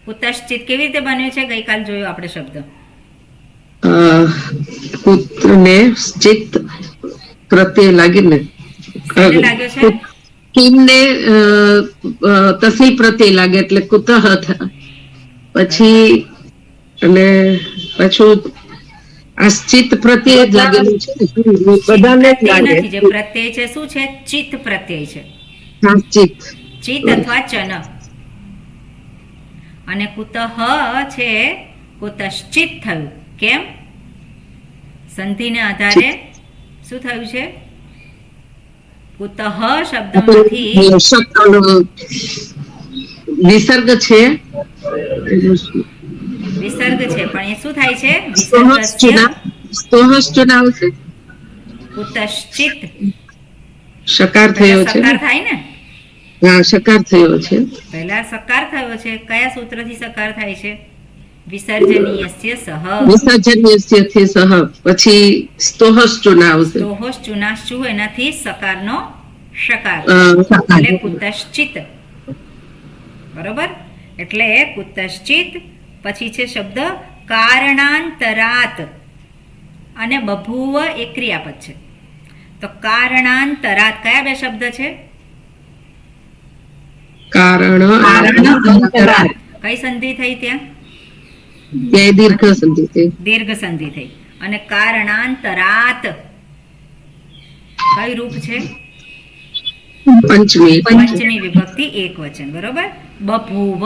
કુતશ્ચિત કેવી રીતે બન્યું છે? ગઈકાલ જોયો આપણે શબ્દ. પુત્રને ચિત્ત પ્રત્યે લાગીને શેને લાગ્યો છે? કિમને તસ્મી પ્રત્યે લાગે એટલે કુતઃ થાય. પછી અને પાછું આ ચિત્ત પ્રત્યે જ લાગેલું છે ને. બધાને જ પ્રત્યય લાગે. નથી. જે પ્રત્યય છે શું છે? ચિત્ત પ્રત્યય છે. હા, ચિત્ત. ચિત્ત અથવા ચન. અને કુતઃ છે, કુતશ્ચિત થયું. કેમ? સંધિને આધારે શું થયું છે? કુતઃ શબ્દમાંથી વિસર્ગ છે. વિસર્ગ છે, પણ એ શું થાય છે? સ્તોહશ્ચુના આવશે. કુતશ્ચિત. શકાર થયો છે. સકાર થાય ને? હા, શકાર થયો છે. પહેલા સકાર થયો છે. કયા સૂત્રથી સકાર થાય છે? વિસર્જનીયસ્ય સહ. વિસર્જનીયસ્યથી સહ. પછી સ્તોહશ્ચુના આવશે. સ્તોહોશ ચુનાશ્ચુ, એનાથી સકારનો શકાર, સકાર. એટલે કુતશ્ચિત. બરોબર. એટલે કુતશ્ચિત. પછી છે શબ્દ કારણાંતરાત, અને બભૂવ એ ક્રિયાપદ છે. તો કારણાંતરાત કયા બે શબ્દ છે? કારણ અંતરાલ. કઈ સંધિ થઈ ત્યાં? ત્યાં દીર્ઘ સંધિ છે. દીર્ઘ સંધિ થઈ. અને કારણાંતરાત કઈ રૂપ છે? પંચમી. પંચમી વિભક્તિ એક વચન. બરોબર. બભૂવ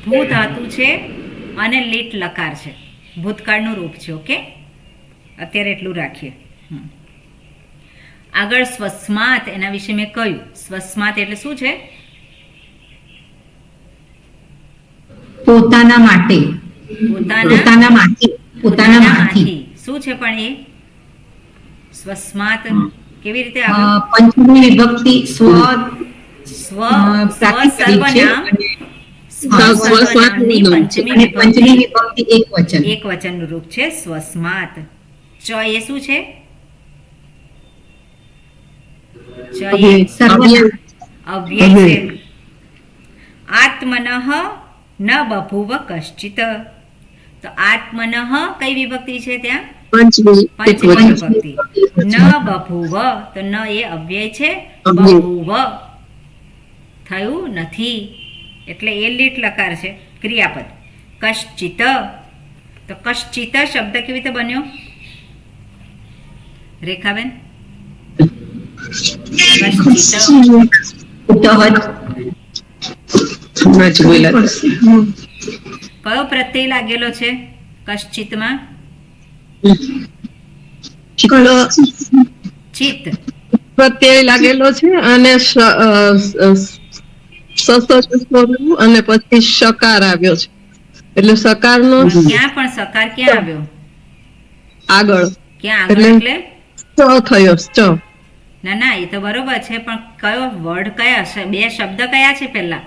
ભૂ ધાતુ છે અને લીટ લકાર છે. ભૂતકાળનું રૂપ છે. ઓકે, અત્યારે એટલું રાખીએ. આગળ સ્વસ્માત, એના વિશે મેં કહ્યું. સ્વસ્માત એટલે શું છે? પોતાના માટે. પોતાના માટે. પોતાના માંથી. શું છે પણ એ? સ્વસ્માત કેવી રીતે આવ્યું? પંચમી વિભક્તિ સ્વ સ્વ પ્રાતિપદિક છે. સર્વનામ. સર્વનામની પંચમી અને વિભક્તિ પંચમી વિભક્તિ એક વચન. એક વચનનું રૂપ છે સ્વસ્માત. ચ એ શું છે? ચ એ સર્વનામ. અવ્યય છે. આત્મનઃ ન બભૂવ કશ્ચિત. તો આત્મનઃ કઈ વિભક્તિ છે ત્યાં? પંચમી એક પંચમી વચન. વિભક્તિ. ન બભૂવ, તો ન એ અવ્યય છે. અવ્યય. બભૂવ થયું નથી, એટલે એ લીટ લકાર છે, ક્રિયાપદ. કશ્ચિત, તો કશ્ચિત શબ્દ કેવી રીતે બન્યો રેખાબેન? કશ્ચિત હમણાં જ બોલ્યા. કયો પ્રત્યય લાગેલો છે કશ્ચિતમાં? ચિત્ત. પ્રત્યય લાગેલો છે અને અને પછી શકાર આવ્યો છે, એટલે સકારનો ક્યાં પણ સકાર ક્યાં આવ્યો? આગળ ક્યાં આગળ એટલે? એટલે ચ થયો ચ. ના ના એ તો બરોબર છે, પણ કયો વર્ડ કયા છે? બે શબ્દ કયા છે પહેલા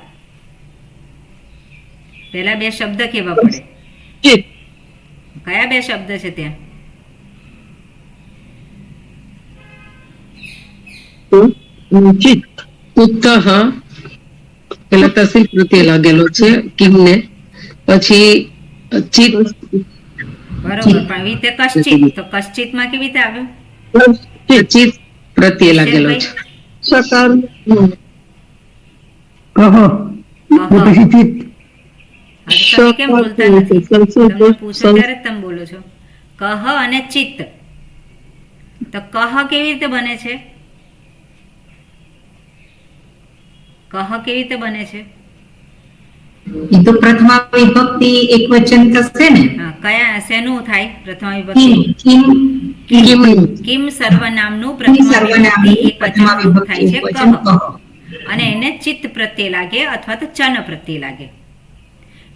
બે શબ્દ કેવા પડે? ચિત. કયા બે શબ્દ છે ત્યાં? ચિત. ઉત્તઃ પેલા તહસીલ પ્રત્યે લાગેલો છે કિમને, પછી ચિત. બરોબર, પણ એવી રીતે કશ્ચિત, તો કશ્ચિતમાં કેવી રીતે આવ્યો? ચિત પ્રત્યે લાગેલો છે. સકાર. કહો કહો. તો પછી ચિત્ત. હા, તો તમે કેમ બોલતા નથી? તમને પૂછો ત્યારે જ તમે બોલો છો. કહ અને ચિત્ત, તો કહ કેવી રીતે બને છે? કહ કેવી રીતે બને છે? એ તો પ્રથમા વિભક્તિ એક વચન થશે ને. હા, કયા શેનું થાય પ્રથમા કિમ વિભક્તિ? કિમ કિમ સર્વનામનું કિમ પ્રથમા સર્વનામનું વિભક્તિ એક પ્રથમા વચનનું રૂપ વિભક્તિ થાય છે એક વચન કહ, કહ. અને એને ચિત્ત પ્રત્યે લાગે અથવા તો ચન પ્રત્યે લાગે.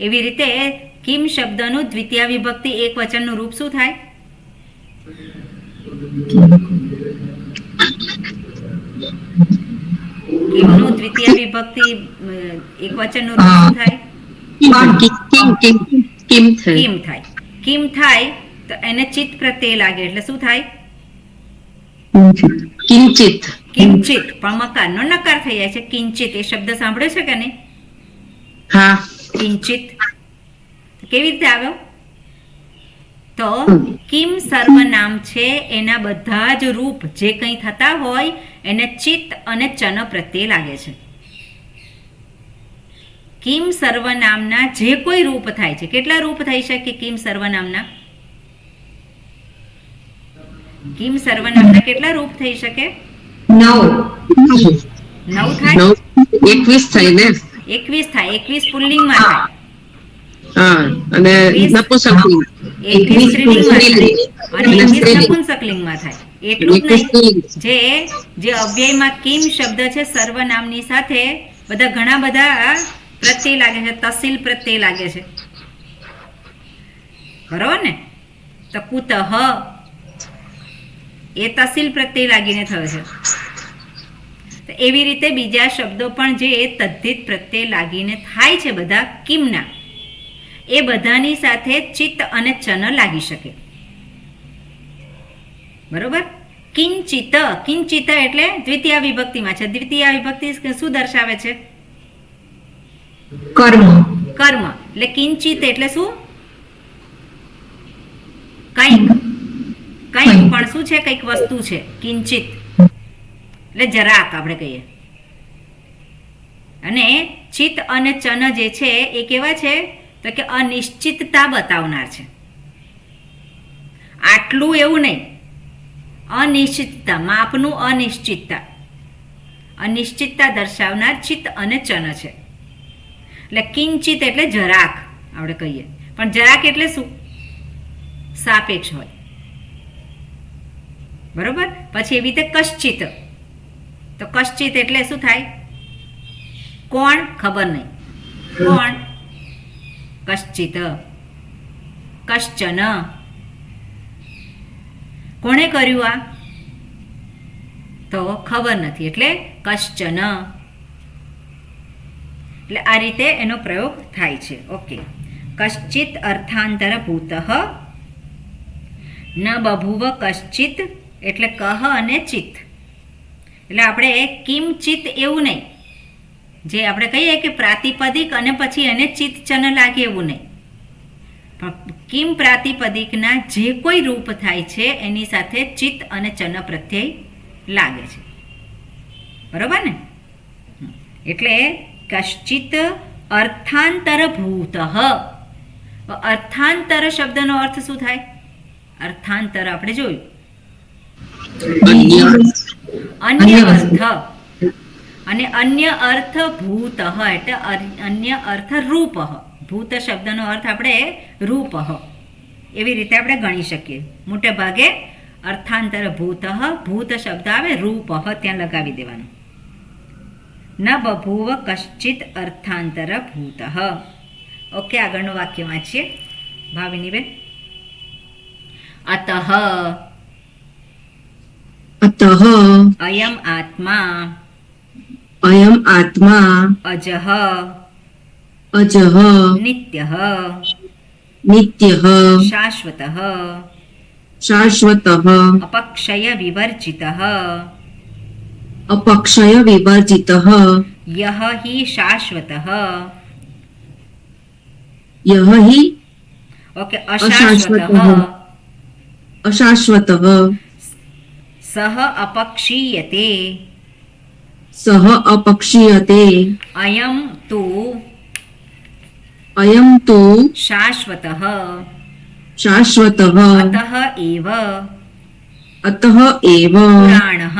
એવી રીતે કિમ શબ્દનું દ્વિતીય વિભક્તિ એક વચનનું રૂપ શું થાય? કિમનું દ્વિતીય વિભક્તિ એક વચનનું રૂપ શું થાય? કિમ થાય. કિમ થાય. કિમ થાય તો એને ચિત્ત પ્રત્યે લાગે એટલે શું થાય? કિંચિત. કિંચિત. પણ મકારનો નકાર થઈ જાય છે. કિંચિત એ શબ્દ સાંભળ્યો છે કે નહીં? હા. કિંચિત કેવી રીતે આવ્યો? તો કિમ સર્વનામ છે, એના બધા જ રૂપ જે કંઈ થતા હોય એને ચિત્ત અને ચન પ્રત્યે લાગે છે. કિમ સર્વનામના જે કોઈ રૂપ થાય છે, કેટલા રૂપ થઈ શકે કિમ સર્વનામના? કિમ સર્વનામના કેટલા રૂપ થઈ શકે? 9 9 થાય? 21 થાય ને? 21 થાય. 21 પુલ્લિંગમાં થાય. હા, અને 21 નપુંસકલિંગ. 21 સ્ત્રીલિંગમાં થાય અને 21 સ્ત્રીલિંગ. નપુંસકલિંગમાં થાય. એટલું જ 21 નહીં, સ્ત્રીલિંગ. જે અવ્યયમાં કિમ શબ્દ છે સર્વનામની સાથે બધા ઘણા બધા પ્રત્યય લાગે છે. તસીલ પ્રત્યય લાગે છે, બરોબર ને? તો કુતઃ એ તસીલ પ્રત્યય લાગીને થયો છે. તો એવી રીતે બીજા શબ્દો પણ જે તદ્ધિત પ્રત્યય લાગીને થાય છે બધા કિમના, એ બધાની સાથે ચિત્ત અને ચન લાગી શકે. બરોબર? કિંચિત. કિંચિત એટલે દ્વિતીય વિભક્તિમાં છે. દ્વિતીય વિભક્તિ શું દર્શાવે છે? કર્મ. કર્મ. એટલે કિંચિત એટલે શું? કંઈક. કંઈક પણ શું છે? કંઈક વસ્તુ છે. કિંચિત એટલે જરાક આપણે કહીએ. અને ચિત્ત અને ચન જે છે એ કેવા છે? તો કે અનિશ્ચિતતા બતાવનાર છે. આટલું એવું નહીં, અનિશ્ચિતતા, માપનું અનિશ્ચિતતા, અનિશ્ચિતતા દર્શાવનાર ચિત્ત અને ચન છે. એટલે કિંચિત એટલે જરાક આપણે કહીએ, પણ જરાક એટલે શું? સાપેક્ષ હોય. બરોબર? પછી એવી રીતે કશ્ચિત. તો કશ્ચિત એટલે શું થાય? કોણ? ખબર નહીં. કોણ? કશ્ચિત. કશ્ચન. કોણે કર્યું આ? તો ખબર નથી, એટલે કશ્ચન. એટલે આ રીતે એનો પ્રયોગ થાય છે. ઓકે. કશ્ચિત અર્થાંતર ભૂત ન બભુવ કશ્ચિત એટલે કહ અને ચિત્ત. એટલે આપણે કિંચિત એવું નહીં, જે આપણે કહીએ કે પ્રાતિપદિક અને પછી એને ચિત્ત ચન લાગે એવું નહીં, પણ કિમ પ્રાતિપદિકના જે કોઈ રૂપ થાય છે એની સાથે ચિત્ત અને ચન પ્રત્યય લાગે છે. બરોબર ને? એટલે કશ્ચિત અર્થાંતર ભૂત. અર્થાંતર શબ્દનો અર્થ શું થાય? અર્થાંતર આપણે જોયું, અન્ય અર્થ. અને અન્ય અર્થ ભૂત એટલે અન્ય અર્થ રૂપ. ભૂત શબ્દનો અર્થ આપણે રૂપ એવી રીતે આપણે ગણી શકીએ. મોટે ભાગે અર્થાંતર ભૂત, ભૂત શબ્દ આવે, રૂપ ત્યાં લગાવી દેવાનું. ન બભૂવ કશ્ચિત અર્થાંતર ભૂત. ઓકે, આગળનું વાક્ય વાંચીએ ભાવિનીબેન. અતઃ अतः અયમ આત્મા अयम् आत्मा અજઃ अजः નિત્યઃ नित्यः શાશ્વતઃ शाश्वतः અપક્ષય વિવર્જિતઃ अपक्षय विवर्जितः યહ હિ શાશ્વતઃ यः हि ઓકે અશાશ્વતઃ. અશાશ્વતઃ अशाश्वतः સહ અપક્ષીયતે सः अपक्षीयते અયમ તુ अयं तु શાશ્વતઃ शाश्वतः અતઃ એવ अतः एव પુરાણઃ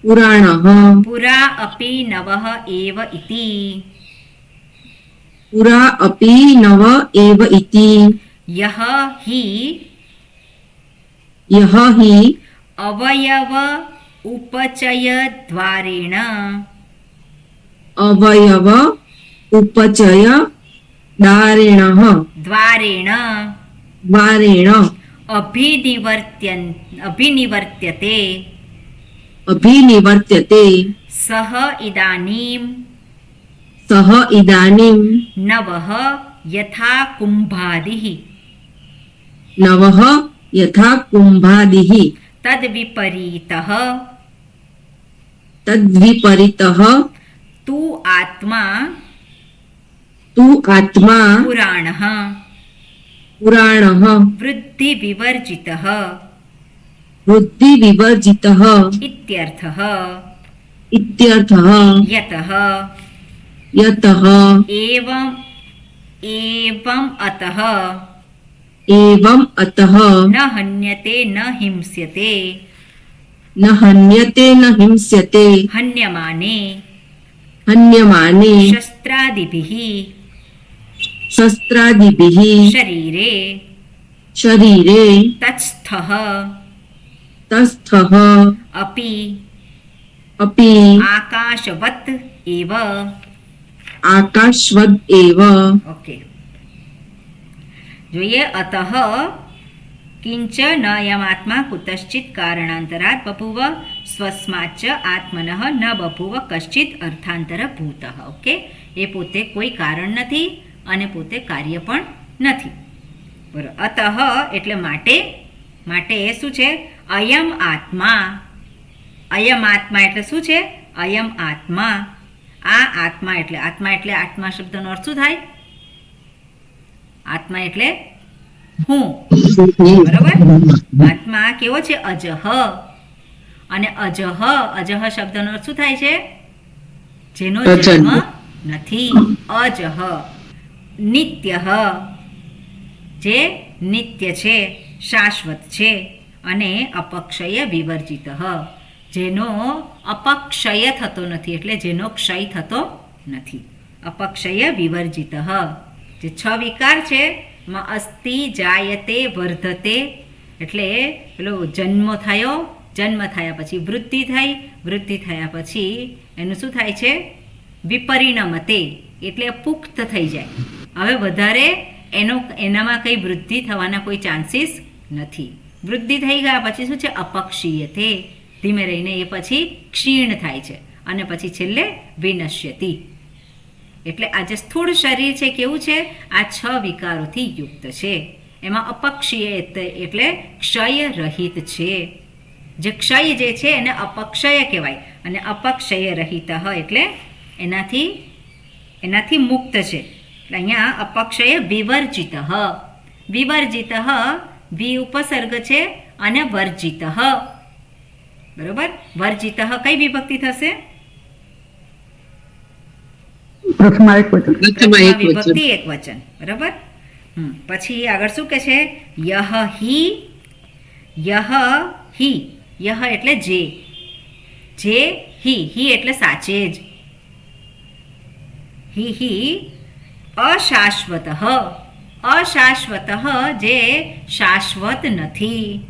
पुराणः પુરા અપી નવઃ એવ ઇતિ पुरा अपि नव एव इति યહ હિ यः हि અવયવ ઉપચય દ્વારેણ अवयव उपचय दारेणः દ્વારેણ द्वारेण અભિનિવર્ત્યતે अभिनिवर्त्यते સહ ઇદાનીમ सः इदानीं નવઃ યથા કુંભાદિઃ नवः यथा कुम्भादिः તદ્વિપરીતઃ तद्विपरीतः તુ આત્મા तु आत्मा પુરાણઃ पुराणः વૃદ્ધિવિવર્જિતઃ बुद्धिविवर्जितः ઇત્યર્થઃ इत्यर्थः યતઃ यतः એવં અતઃ एवम् अतः ન હન્યતે ન હિંસ્યતે न हन्यते न हिंस्यते હન્યમાને हन्यमाने શસ્ત્રાદિભિઃ शस्त्रादिभिः શરીરે शरीरे તત્સ્થઃ तस्थः અપી अपि આકાશવત એવ आकाशवद् एव ઓકે જોઈએ અતઃ કિંચ ન યમાત્મા કુતશ્ચિત કારણાંતરાત બભુવ સ્વસ્માચ્ચ આત્મનઃ ન બભુવ કશ્ચિત અર્થાંતર ભૂતઃ ઓકે એ પોતે કોઈ કારણ નથી અને પોતે કાર્ય પણ નથી બરાબર અતઃ એટલે માટે માટે એ શું છે અયમ આત્મા એટલે શું છે અયમ આત્મા આ આત્મા એટલે આત્મા શબ્દનો અર્થ શું થાય આત્મા એટલે હું બરાબર આત્મા કેવો છે અજહ અને અજહ શબ્દનો અર્થ શું થાય છે જેનો જન્મ નથી અજહ નિત્ય જે નિત્ય છે શાશ્વત છે અને અપક્ષય વિવર્જિત જેનો અપક્ષય થતો નથી એટલે જેનો ક્ષય થતો નથી અપક્ષય વિવર્જિત જે છ વિકાર છે એમાં અસ્તિ જાયતે વર્ધતે એટલે પેલો જન્મ થયા પછી વૃદ્ધિ થઈ વૃદ્ધિ થયા પછી એનું શું થાય છે વિપરિણમતે એટલે પુખ્ત થઈ જાય હવે વધારે એનામાં કંઈ વૃદ્ધિ થવાના કોઈ ચાન્સીસ નથી વૃદ્ધિ થઈ ગયા પછી શું છે અપક્ષીયતે ધીમે રહીને એ પછી ક્ષીણ થાય છે અને પછી છેલ્લે વિનશ્યતિ એટલે આ જે સ્થૂળ શરીર છે કેવું છે આ છ વિકારોથી યુક્ત છે એમાં અપક્ષીય એટલે ક્ષય રહિત છે જે ક્ષય જે છે એને અપક્ષય કહેવાય અને અપક્ષય રહિત એટલે એનાથી મુક્ત છે એટલે અહીંયા અપક્ષય વિવર્જિત વિ ઉપસર્ગ છે અને વર્જિત બરોબર વર્જિત કઈ વિભક્તિ થશે પ્રથમા એક વચન પ્રથમા એક વચન. વિભક્તિ એક વચન બરાબર પછી આગળ શું કે છે યહ એટલે જે હિ એટલે સાચે જ હિ અશાશ્વત જે શાશ્વત નથી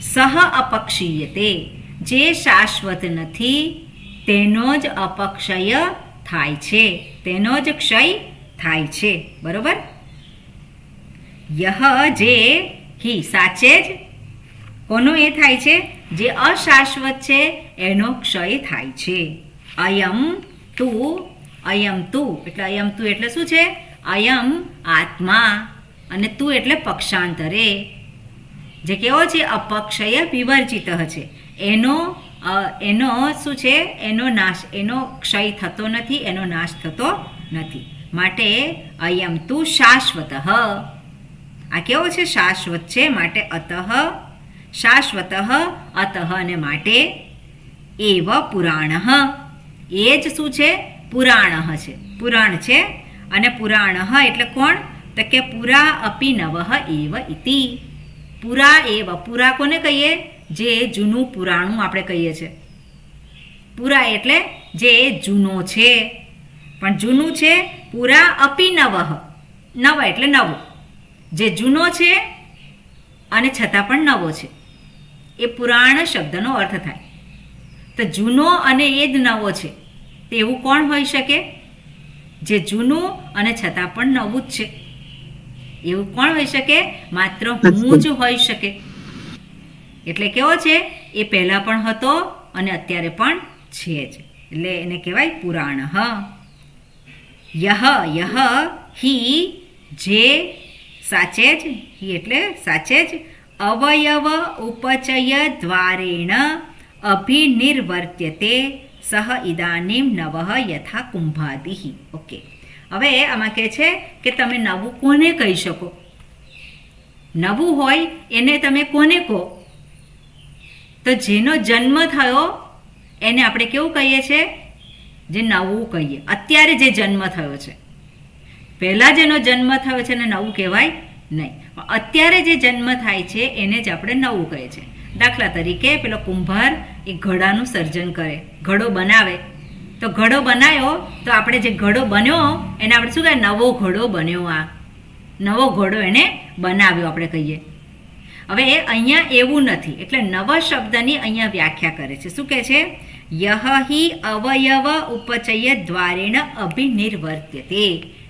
સહ અપક્ષીયતે જે શાશ્વત નથી તેનો જ અપક્ષય થાય છે તેનો જ ક્ષય થાય છે બરોબર યહ જે હિ સાચે જ કોનો એ થાય છે જે અશાશ્વત છે એનો ક્ષય થાય છે. અયમ તું એટલે અયમ તું એટલે શું છે? અયમ આત્મા, અને તું એટલે પક્ષાંતરે, જે કેવો છે? અપક્ષય વિવર્જિત છે. એનો શું છે? એનો ક્ષય થતો નથી, એનો નાશ થતો નથી. માટે અયમ તું શાશ્વત. આ કેવો છે? શાશ્વત છે. માટે અતઃ શાશ્વત અતઃ અને માટે એવ પુરાણ. એ જ શું છે? પુરાણ છે. પુરાણ છે. અને પુરાણ એટલે કોણ? તો કે પુરા અપી નવઃ એવ ઇતિ. પુરા એવ, પુરા કોને કહીએ? જે જૂનું પુરાણું આપણે કહીએ છીએ. પુરા એટલે જે જૂનો છે, પણ જૂનું છે. પુરા અપી નવઃ, નવ એટલે નવો, જે જૂનો છે અને છતાં પણ નવો છે, એ પુરાણ શબ્દનો અર્થ થાય. તો જૂનો અને એ જ નવો છે, તેવું કોણ હોઈ શકે? જે જૂનું અને છતાં પણ નવું જ છે, એવું કોણ હોઈ શકે? માત્ર હું જ હોઈ શકે. એટલે કેવો છે? એ પહેલા પણ હતો અને અત્યારે પણ છે જ, એટલે એને કહેવાય પુરાણ. યહ હિ, જે સાચે જ, હિ એટલે સાચે જ, અવયવ ઉપચય દ્વારેણ અભિનિર્વર્ત્યતે સહ ઇદાનીમ નવઃ યથા કુંભાદિઃ. ઓકે, હવે આમાં કહે છે કે તમે નવું કોને કહી શકો? નવું હોય એને તમે કોને કહો? તો જેનો જન્મ થયો એને આપણે કેવું કહીએ છીએ? જે નવું કહીએ. અત્યારે જે જન્મ થયો છે, પહેલાં જેનો જન્મ થયો છે એને નવું કહેવાય નહીં. અત્યારે જે જન્મ થાય છે એને જ આપણે નવું કહીએ છીએ. દાખલા તરીકે પેલો કુંભાર એ ઘડાનું સર્જન કરે, ઘડો બનાવે. તો ઘડો બનાવ્યો તો આપણે જે ઘડો બન્યો એને આપણે શું કહે? નવો ઘડો બન્યો. આ નવો ઘડો એને બનાવ્યો આપણે કહીએ. હવે અહીંયા એવું નથી, એટલે નવ શબ્દની અહીંયા વ્યાખ્યા કરે છે. શું કહે છે? યહ હિ અવયવ ઉપચય દ્વારેણ અભિનિર્વર્ત્યતે.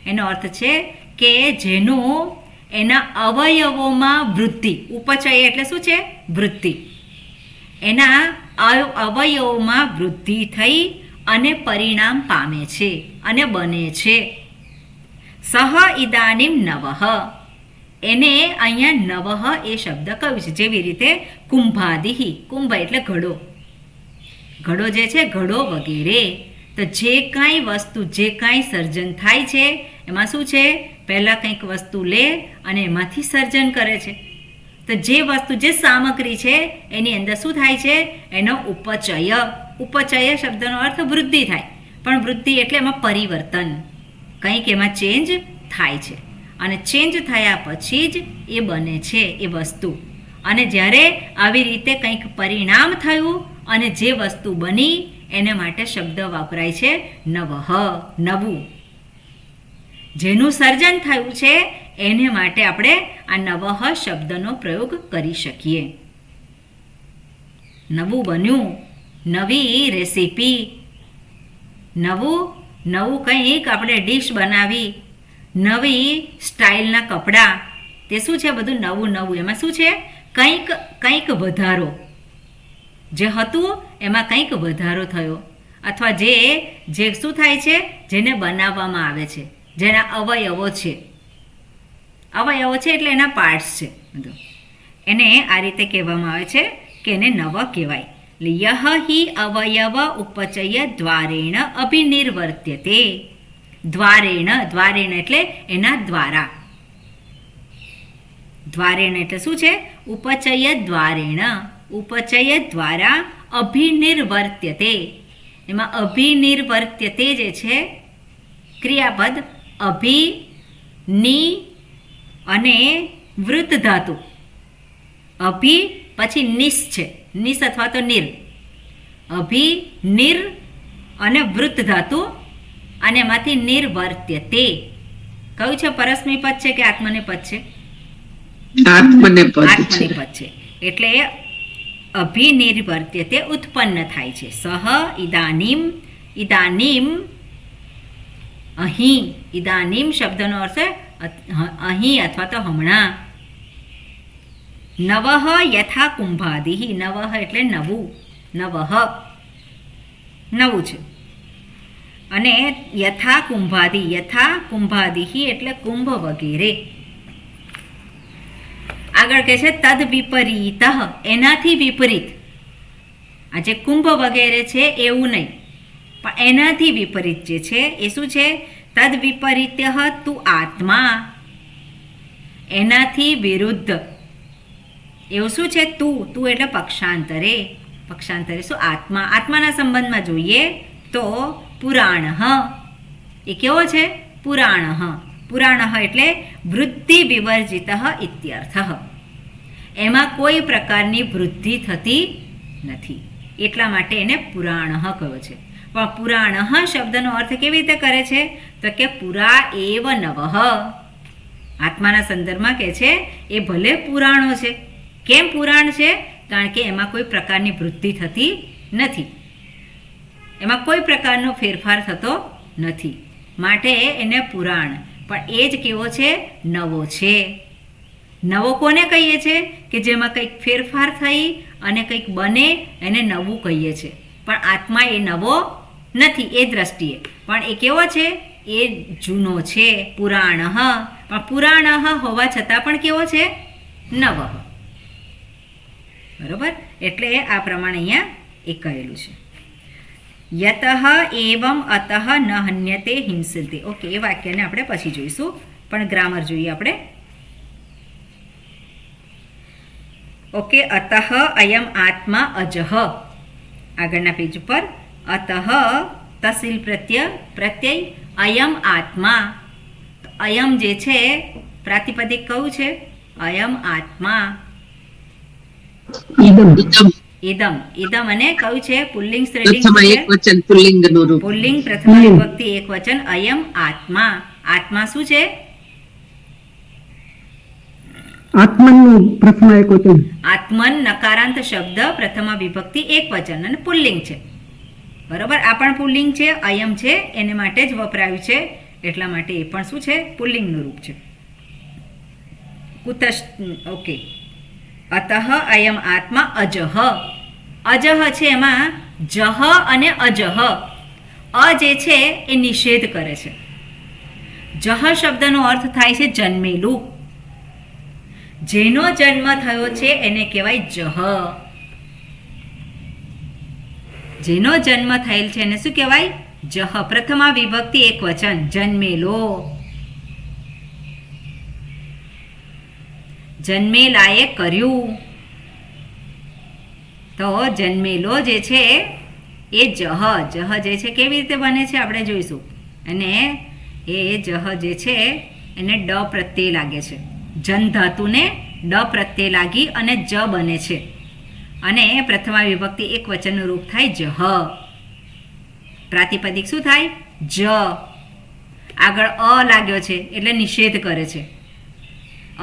એનો અર્થ છે કે જેનું એના અવયવોમાં વૃદ્ધિ, ઉપચય એટલે શું છે? વૃદ્ધિ. એના અવયવોમાં વૃદ્ધિ થઈ અને પરિણામ પામે છે અને બને છે. સહ ઇદાનીમ નવઃ, એને અહીંયા નવઃ એ શબ્દ કહ્યું છે. જેવી રીતે કુંભાદિઃ, કુંભ એટલે ઘડો, ઘડો જે છે ઘડો વગેરે. તો જે કાંઈ વસ્તુ, જે કાંઈ સર્જન થાય છે એમાં શું છે? પહેલાં કંઈક વસ્તુ લે અને એમાંથી સર્જન કરે છે. તો જે વસ્તુ, જે સામગ્રી છે એની અંદર શું થાય છે? એનો ઉપચય. ઉપચય શબ્દનો અર્થ વૃદ્ધિ થાય, પણ વૃદ્ધિ એટલે એમાં પરિવર્તન, કંઈક એમાં ચેન્જ થાય છે, અને ચેન્જ થયા પછી જ એ બને છે એ વસ્તુ. અને જ્યારે આવી રીતે કંઈક પરિણામ થયું અને જે વસ્તુ બની એને માટે શબ્દ વાપરાય છે નવઃ, નવું. જેનું સર્જન થયું છે એને માટે આપણે આ નવઃ શબ્દનો પ્રયોગ કરી શકીએ. નવું બન્યું, નવી રેસીપી, નવું કંઈક આપણે ડીશ બનાવી, નવી સ્ટાઇલના કપડાં, તે શું છે? બધું નવું. એમાં શું છે? કંઈક વધારો, જે હતું એમાં કંઈક વધારો થયો. અથવા જે શું થાય છે? જેને બનાવવામાં આવે છે, જેના અવયવો છે એટલે એના પાર્ટ્સ છે બધું, એને આ રીતે કહેવામાં આવે છે કે એને નવ કહેવાય. યહ હિ અવયવ ઉપચય દ્વારેણ અભિનિર્વર્ત્યતે. દ્વારેણ એટલે એના દ્વારા. દ્વારેણ એટલે શું છે? ઉપચય દ્વારેણ, ઉપચય દ્વારા અભિનિર્વર્ત્યતે. એમાં અભિનિર્વર્ત્યતે જે છે ક્રિયાપદ, અભિ, ની અને વૃત્ત ધાતુ. અભિ પછી નિસ છે, નિસ અથવા તો નિર. અભિ, નિર અને વૃત્ત ધાતુ, અને એમાંથી નિર્વર્ત્યતે. કયું છે? પરસ્મૈ પદ છે કે આત્મનેપદ છે? આત્મનેપદ છે. એટલે અભિનિર્વર્ત્યતે ઉત્પન્ન થાય છે. સહ ઇદાનીમ, ઇદાનીમ અહીં, ઇદાનીમ શબ્દનો અર્થ અહીં અથવા તો હમણાં. નવઃ યથા કુંભાદિ. નવઃ એટલે નવું, નવઃ નવું છે. અને યથા કુંભાદિ, યથા કુંભાદિ એટલે કુંભ વગેરે. આગળ કહે છે તદ વિપરીત, એનાથી વિપરીત. આ જે કુંભ વગેરે છે એવું નહીં, પણ એનાથી વિપરીત જે છે એ શું છે? તદ વિપરીત્ય તું આત્મા, એનાથી વિરુદ્ધ. એવું શું છે? તું એટલે પક્ષાંતરે. પક્ષાંતરે શું? આત્મા. આત્માના સંબંધમાં જોઈએ તો પુરાણ. એ કેવો છે? પુરાણ. પુરાણ એટલે વૃદ્ધિ વિવર્જિત ઇત્યર્થ. એમાં કોઈ પ્રકારની વૃદ્ધિ થતી નથી, એટલા માટે એને પુરાણ કહ્યો છે. પણ પુરાણ શબ્દનો અર્થ કેવી રીતે કરે છે? તો કે પુરા એવ નવઃ. આત્માના સંદર્ભમાં કહે છે એ ભલે પુરાણો છે. કેમ પુરાણ છે? કારણ કે એમાં કોઈ પ્રકારની વૃદ્ધિ થતી નથી, એમાં કોઈ પ્રકારનો ફેરફાર થતો નથી, માટે એને પુરાણ. પણ એ જ કેવો છે? નવો છે. નવો કોને કહીએ છીએ? કે જેમાં કંઈક ફેરફાર થઈ અને કંઈક બને એને નવું કહીએ છીએ. પણ આત્મા એ નવો નથી એ દ્રષ્ટિએ, પણ એ કેવો છે? એ જૂનો છે, પુરાણ. પણ પુરાણ હોવા છતાં પણ કેવો છે? નવ. બરોબર? એટલે આ પ્રમાણે અહીંયા એ કહેલું છે. યતઃ એવમ અતઃ ન હન્યતે હિંસતે. ઓકે, એ વાક્યને આપણે પછી જોઈશું, પણ ગ્રામર જોઈએ આપણે. ઓકે, અતઃ અયમ આત્મા અજઃ. આગળના પેજ ઉપર અતઃ તસીલ પ્રત્યય અયમ આત્મા. અયમ જે છે પ્રાતિપદિક કયું છે? અયમ આત્મા. ઇદમ. ઇદમ અને કયું છે? પુલ્લિંગ સ્ત્રીલિંગ એકવચન પુલ્લિંગનું રૂપ. પુલ્લિંગ પ્રથમ વિભક્તિ એકવચન અયમ આત્મા. આત્મા શું છે? આત્મનનું પ્રથમ એકવચન. આત્મન નકારાંત શબ્દ પ્રથમ વિભક્તિ એકવચન અને પુલ્લિંગ છે. બરોબર? આ પણ પુલ્લિંગ છે, અયમ છે, એને માટે જ વપરાયું છે, એટલા માટે એ પણ શું છે? પુલ્લિંગનું રૂપ છે. કુતશ. ઓકે, અતઃ અયમ આત્મા અજહ. અજહ છે એમાં જહ અને અજહ. અ જે છે એ નિષેધ કરે છે. જહ શબ્દનો અર્થ થાય છે જન્મેલું. જેનો જન્મ થયો છે એને કહેવાય જહ. જેનો જન્મ થયેલ છે એને શું કહેવાય? જહ. પ્રથમા વિભક્તિ એક વચન જન્મેલો. જન્મેલાએ કર્યું. તો જન્મેલો જે છે એ જહ. જહ જે છે કેવી રીતે બને છે આપણે જોઈશું. અને એ જહ જે છે એને ડ પ્રત્યય લાગે છે. જન ધાતુને ડ પ્રત્યય લાગી અને જ બને છે. અને પ્રથમા વિભક્તિ એક વચનનું રૂપ થાય જહ. પ્રાતિપદિક શું થાય? જ. આગળ અ લાગ્યો છે એટલે નિષેધ કરે છે.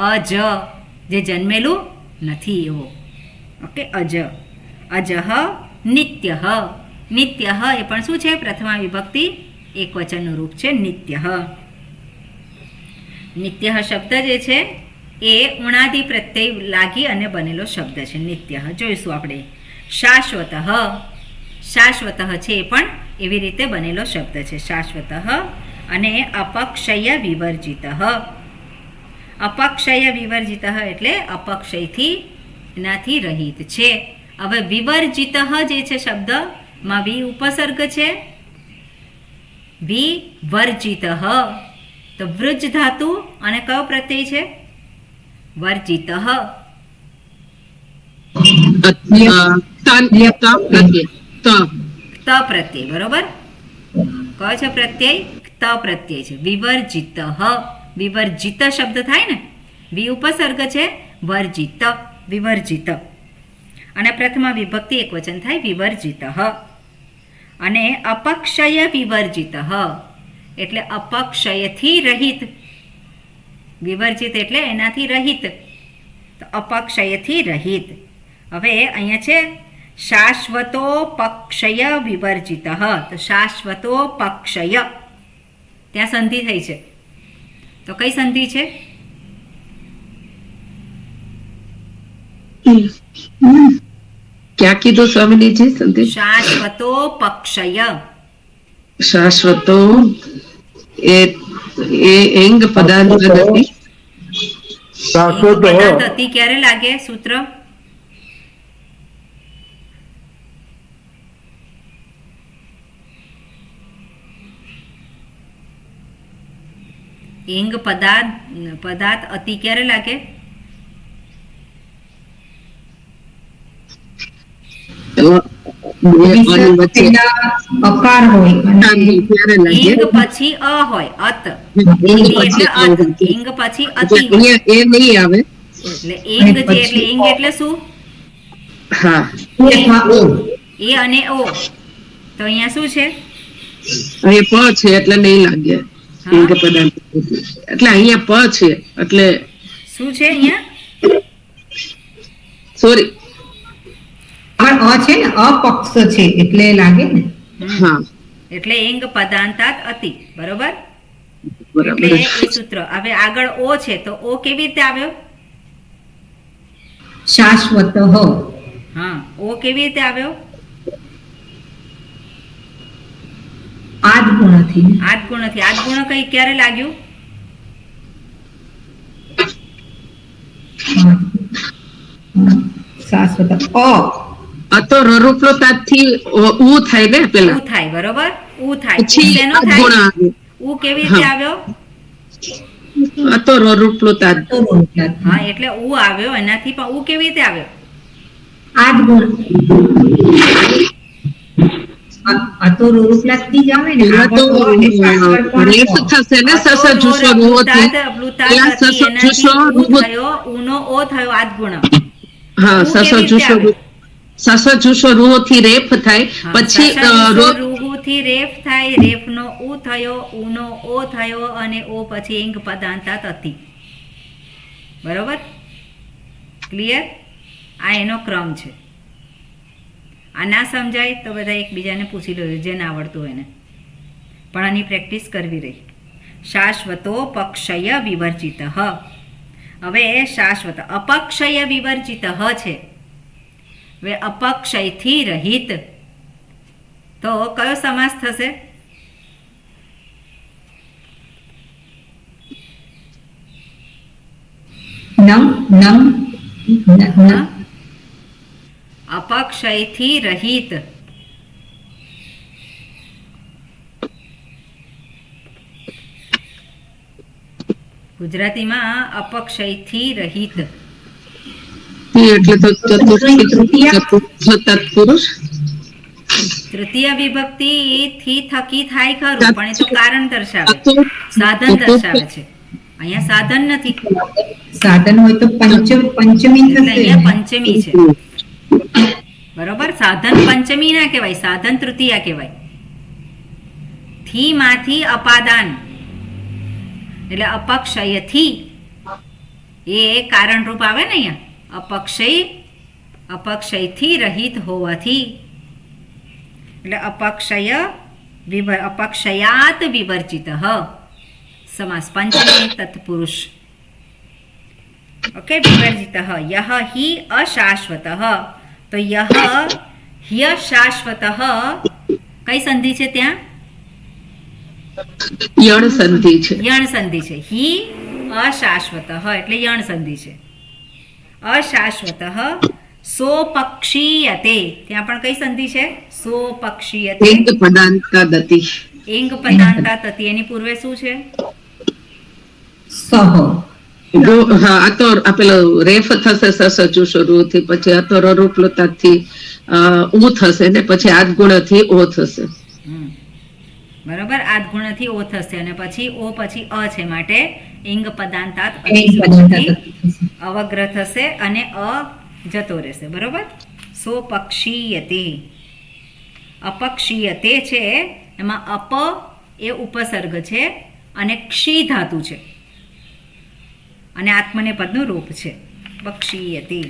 અજ જે જન્મેલું નથી એવો. ઓકે, અજ. અજહ નિત્યઃ. નિત્યઃ એ પણ શું છે? પ્રથમા વિભક્તિ એક વચનનું રૂપ છે નિત્યઃ. નિત્યઃ શબ્દ જે છે એ ઉણાદિ પ્રત્યય લાગી અને બનેલો શબ્દ છે નિત્યઃ. જોઈશું આપણે. શાશ્વતઃ. શાશ્વતઃ છે એ પણ એવી રીતે બનેલો શબ્દ છે શાશ્વતઃ. અને અપક્ષય વિવર્જિતઃ. અપક્ષય વિવર્જિત એટલે અપક્ષયથી એનાથી રહિત છે. હવે વિવર્જિત જે છે શબ્દમાં વિ ઉપસર્ગ છે. વિવર્જિત. તો વૃજ ધાતુ અને કયો પ્રત્યય છે? વર્જિત. ત પ્રત્યય. બરોબર? કયો છે પ્રત્યય? ત પ્રત્યય છે. વિવર્જિત. વિવર્જિત શબ્દ થાય ને, વિ ઉપસર્ગ છે, વર્જિત. વિવર્જિત. અને પ્રથમા વિભક્તિ એક વચન થાય વિવર્જિત. અને અપક્ષય વિવર્જિત એટલે અપક્ષયથી રહિત. વિવર્જિત એટલે એનાથી રહિત. તો અપક્ષયથી રહિત. હવે અહીંયા છે શાશ્વતો પક્ષય વિવર્જિત. તો શાશ્વતો પક્ષય ત્યાં સંધિ થઈ છે. તો કઈ સંધિ છે? ક્યાં કીધું સ્વામિનીજી સંદેશ? શાશ્વતો પક્ષય. શાશ્વતો એ એંગ પદાર્થ નથી. શાશ્વત પદાર્થ અતિ ક્યારે લાગે સૂત્ર? એંગ પદાર્થ અતિ ક્યારે લાગે? વિસર્ગ પહેલા અકાર હોય અને એંગ પછી અ હોય, અત. એટલે અત. એંગ પછી અતિ હોય. અહીંયા એ નહીં આવે. એટલે એંગ એટલે એંગ એટલે શું? હા, અથવા ઓ. એ અને ઓ. તો અહીંયા શું છે? અહીંયા પ છે એટલે નહીં લાગે. હા. એંગ પદાર્થ એટલે અહીંયા પ છે એટલે શું છે અહીંયા? સોરી. પણ અ છે ને અપક્ષ છે એટલે લાગે ને. હા, એટલે એંગ પદાંતાત અતિ. બરોબર? બરાબર. એટલે એ સૂત્ર. હવે આગળ ઓ છે તો ઓ કેવી રીતે આવ્યો? શાશ્વત હા, ઓ કેવી રીતે આવ્યો? આદ ગુણથી. આદગુણથી. આદગુણ કઈ ક્યારે લાગ્યું? શાશ્વત અ. આ તો રરૂપલોતાથી ઉ થાય ને પેલા, ઉ થાય. બરોબર? ઉ થાય. પછી શેનો ગુણ થાય? આવે. ઉ કેવી રીતે હા. આવ્યો? આ તો રરૂપલોતા. હા, એટલે ઉ આવ્યો એનાથી, પણ ઉ કેવી રીતે આવ્યો? આદ ગુણ. આ તો રૂપલાથી જ આવે ને. પેલા તો આગળ તો એટલે પાછળ પણ રેફ અ. થશે ને સસ જુસો રૂહોથી. પેલા સસ જુસો રૂહો. ઉનો ઓ થયો આદગુણ. હા, ઉ સસ કેવી રીતે જુસો આવે? સસ જુસો રૂહોથી રેફ થાય પછી રૂહુથી રેફ થાય, રેફનો ઉ થયો, ઉનો ઓ થયો અને ઓ પછી એંગ પદાંતાત અતિ. બરોબર? ક્લિયર? આ એનો ક્રમ છે. આ ના સમજાય તો બધા એકબીજાને પૂછી લો જે ના આવડતું હોય એને. પણ આની પ્રેક્ટિસ કરવી રહી. શાશ્વતો પક્ષય વિવર્જિત. હવે શાશ્વત અપક્ષય વિવર્જિત છે. હવે અપક્ષયથી રહિત તો કયો સમાસ થશે? અપક્ષયથી રહિત. ગુજરાતીમાં અપક્ષયથી રહિત. એટલે તો ચતુર્થ તત્પુરુષ. તૃતીય વિભક્તિ થી થકી થાય ખરું, પણ એ તો કારણ દર્શાવે, સાધન તો- દર્શાવે છે. અહીંયા સાધન નથી, સાધન હોય તો પંચમી એટલે થશે. અહીંયા પંચમી છે. બરોબર? સાધન પંચમી ના કહેવાય, સાધન તૃતીયા કહેવાય. થી માંથી અપાદાન એટલે અપક્ષયથી એ કારણ રૂપ આવે ને અહીંયા. અપક્ષયથી રહિત હોવાથી એટલે અપક્ષયાત વિવર્જિત સમાસ. પંચમી તત્પુરુષ. ઓકે, વિવર્જિત. યહ હિ અશાશ્વત. તો યહ ह्य शाश्वतः કઈ સંધિ છે ત્યાં? યણ સંધિ છે. યણ સંધિ છે. હિ અશાશ્વતઃ એટલે યણ સંધિ છે. અશાશ્વતઃ સોપક્ષીયતે, ત્યાં પણ કઈ સંધિ છે? સોપક્ષીયતે. એંગ પદાંતા દતિ. એંગ પદાંતા તતિ. એની પૂર્વે શું છે? સહ. જો હા, આ તો પેલો રેફ થશે સસ જુસો થી, પછી આ તો રરૂપલતાથી ઉ થશે ને પછી આદગુણથી ઓ થશે. બરોબર? આદગુણથી ઓ થશે અને પછી ઓ પછી અ છે, માટે ઇંગ પદાંતાત અવગ્રહ થશે અને અ જતો રહેશે. બરોબર? સો પક્ષીયતે. અપક્ષીયતે છે એમાં અપ એ ઉપસર્ગ છે અને ક્ષી ધાતુ છે અને આત્મને પદનું રૂપ છે. પક્ષીયતે.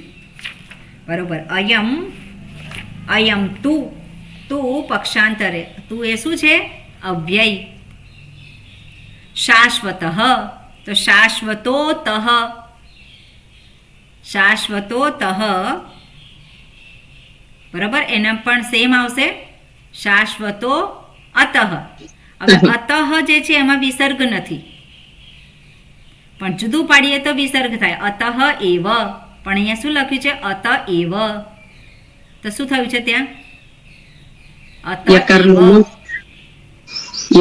બરોબર? અયમ તું. તું પક્ષાંતરે. તું એ શું છે? અવ્યય. શાશ્વતઃ તો શાશ્વતોતઃ. શાશ્વતો તહ, બરાબર, એના પણ સેમ આવશે શાશ્વતો અતઃ. હવે અતઃ જે છે એમાં વિસર્ગ નથી, પણ જુદું પાડીએ તો વિસર્ગ થાય. અતઃ એવ, પણ અહીંયા શું લખ્યું છે? અત એવ. તો શું થયું છે ત્યાં? અત યકારનો એવ. લોપ.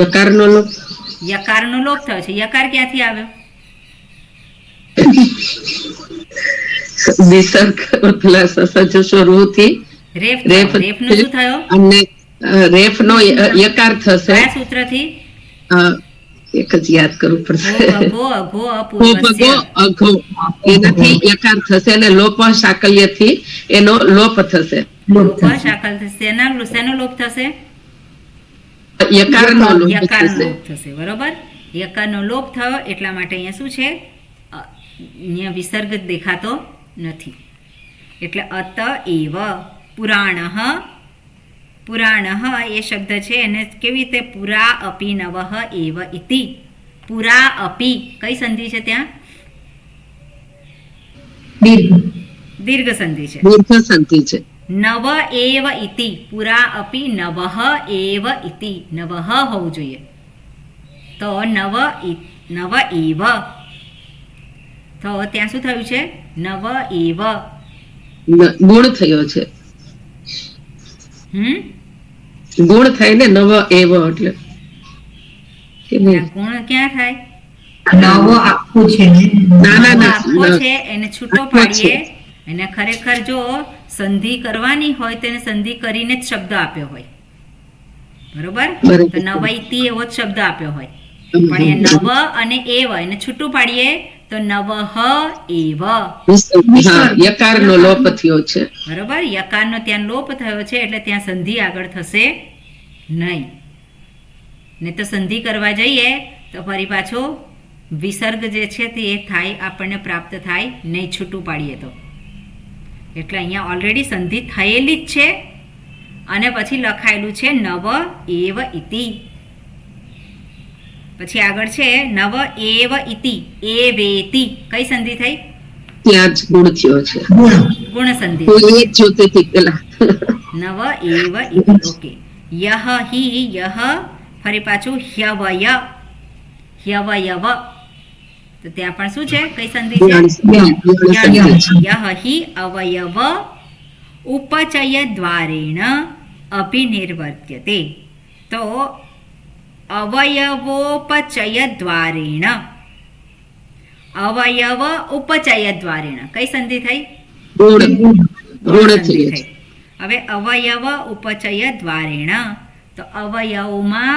યકારનો લોપ. યકારનો લોપ થયો છે. યકાર ક્યાંથી આવ્યો? વિસર્ગ પેલા સસજ સ્વરૂપથી રેફ રેફ થયો. રેફનો શું થયો? અને રેફનો યકાર થશે. કયા સૂત્રથી? એક જ યાદ કરવું પડશે. ભો અઘો ભો અપૂર્વસ્ય. ભગો અઘો, એનાથી યકાર થશે અને લોપ સાકલ્યથી એનો લોપ થશે. શાકલ થશે. શેનો લોપ થશે? યકારનો લોપ યકારનો થશે. લોપ થશે, બરોબર. યકારનો લોપ થયો એટલા માટે અહીંયા શું છે? અહીંયા વિસર્ગ દેખાતો નથી. એટલે અત એવ. પુરાણઃ, પુરાણઃ એ શબ્દ છે એને કેવી રીતે? પુરા અપી નવઃ એવ ઇતિ. પુરા અપી કઈ સંધિ છે ત્યાં? દીર્ઘ સંધિ છે. દીર્ઘ સંધિ છે. નવ એવ ઇતિ. પુરા અપી નવઃ એવ ઇતિ. નવઃ હોવું જોઈએ. તો નવ એવ. તો ત્યાં શું થયું છે? નવ એવ. ગુણ થયો છે. ગુણ થાય ને નવ એવ એટલે કે નહીં? ત્યાં ગુણ ક્યાં થાય? નવો આખું છે ને. ના ના નવો ના આખો છે એને છૂટો આખો પાડીએ. એને ખરેખર જો સંધિ કરવાની હોય તો એને સંધિ કરીને જ શબ્દ આપ્યો હોય, બરોબર. બરાબર. તો નવૈતી એવો જ શબ્દ આપ્યો હોય, પણ એ નવ અને એવ એને છૂટું પાડીએ તો નવહ એવ, હા, યકારનો લોપ થયો છે. બરોબર. યકારનો ત્યાં લોપ થયો છે એટલે ત્યાં સંધિ આગળ થશે નહીં. ને તો સંધિ કરવા જઈએ તો ફરી પાછો વિસર્ગ જે છે તે થાય, આપણને પ્રાપ્ત થાય નહીં છૂટું પાડીએ તો. એટલે અહીંયા ઓલરેડી સંધિ થયેલી જ છે અને પછી લખાયેલું છે નવ એવ ઇતિ. પછી આગળ છે નવ એવ ઇતિ એવેતિ. કઈ સંધિ થઈ? ત્યાં જ ગુણ થયો છે. ગુણ સંધિ. હું એ જ જોતી હતી પેલા. નવ એવ ઇતિ. ઓકે. યહ હિ યહ, ફરી પાછું હ્યવય હ્યવયવ. તો ત્યાં પણ શું છે? કઈ સંધિ છે? યહ હિ અવયવ ઉપચય દ્વારેણ અભિનિર્વર્ત્યતે. તો અવયવોપચય દ્વારેણ, અવયવ ઉપચય દ્વારેણ કઈ સંધિ થઈ? ગુણ સંધિ થયો છે. થઈ. હવે અવયવ ઉપચય દ્વારેણ, તો અવયવમાં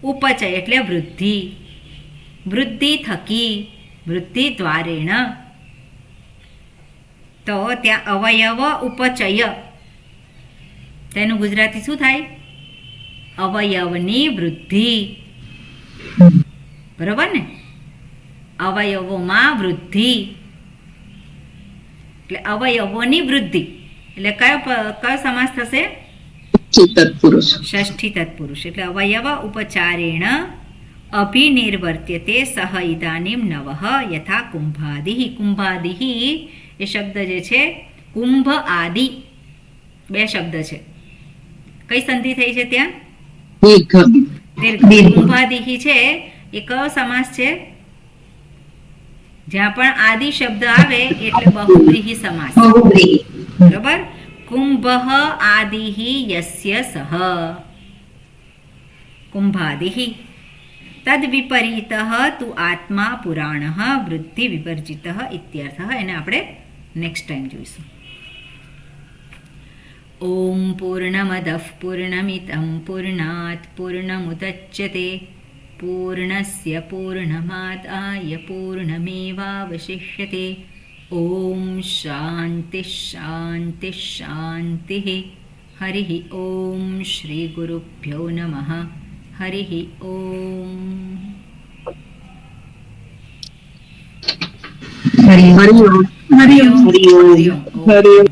ઉપચય એટલે વૃદ્ધિ, વૃદ્ધિ થકી, વૃદ્ધિ દ્વારેણ. તો ત્યાં અવયવ ઉપચય, તેનું ગુજરાતી શું થાય? અવયવની વૃદ્ધિ, બરોબર ને? અવયવોમાં વૃદ્ધિ એટલે અવયવોની વૃદ્ધિ એટલે કયો સમાસ થશે? તત્પુરુષ. ષષ્ઠી તત્પુરુષ. એટલે અવયવ ઉપચારેણ અભિનિર્વર્ત્યતે સહ ઇદાનીમ નવઃ યથા કુંભાદિ. કુંભાદિ એ શબ્દ જે છે કુંભ આદિ, બે શબ્દ છે. કઈ સંધિ થઈ છે ત્યાં? દીર્ઘ. કુંભાદિ છે એ કયો સમાસ છે? જ્યાં પણ આદિ શબ્દ આવે એટલે બહુવ્રીહી સમાસ, બરોબર. કુંભ આદિ યસ્ય સહ કુંભાદિ. તદ વિપરીત તુ આત્મા પુરાણ વૃદ્ધિ વિવર્જિત ઇત્યર્થ. એને આપણે નેક્સ્ટ ટાઈમ જોઈશું. ઓમ પૂર્ણમદઃ પૂર્ણમિદં પૂર્ણાત પૂર્ણમુદચ્યતે પૂર્ણસ્ય પૂર્ણમાદાય પૂર્ણમેવાવશિષ્યતે. ઓમ શાંતિ શાંતિ શાંતિ. હરિ ઓમ શ્રી ગુરુભ્યો નમઃ. હરિ ઓમ. હરિ ઓમ. હરિ ઓમ. હરિ ઓમ.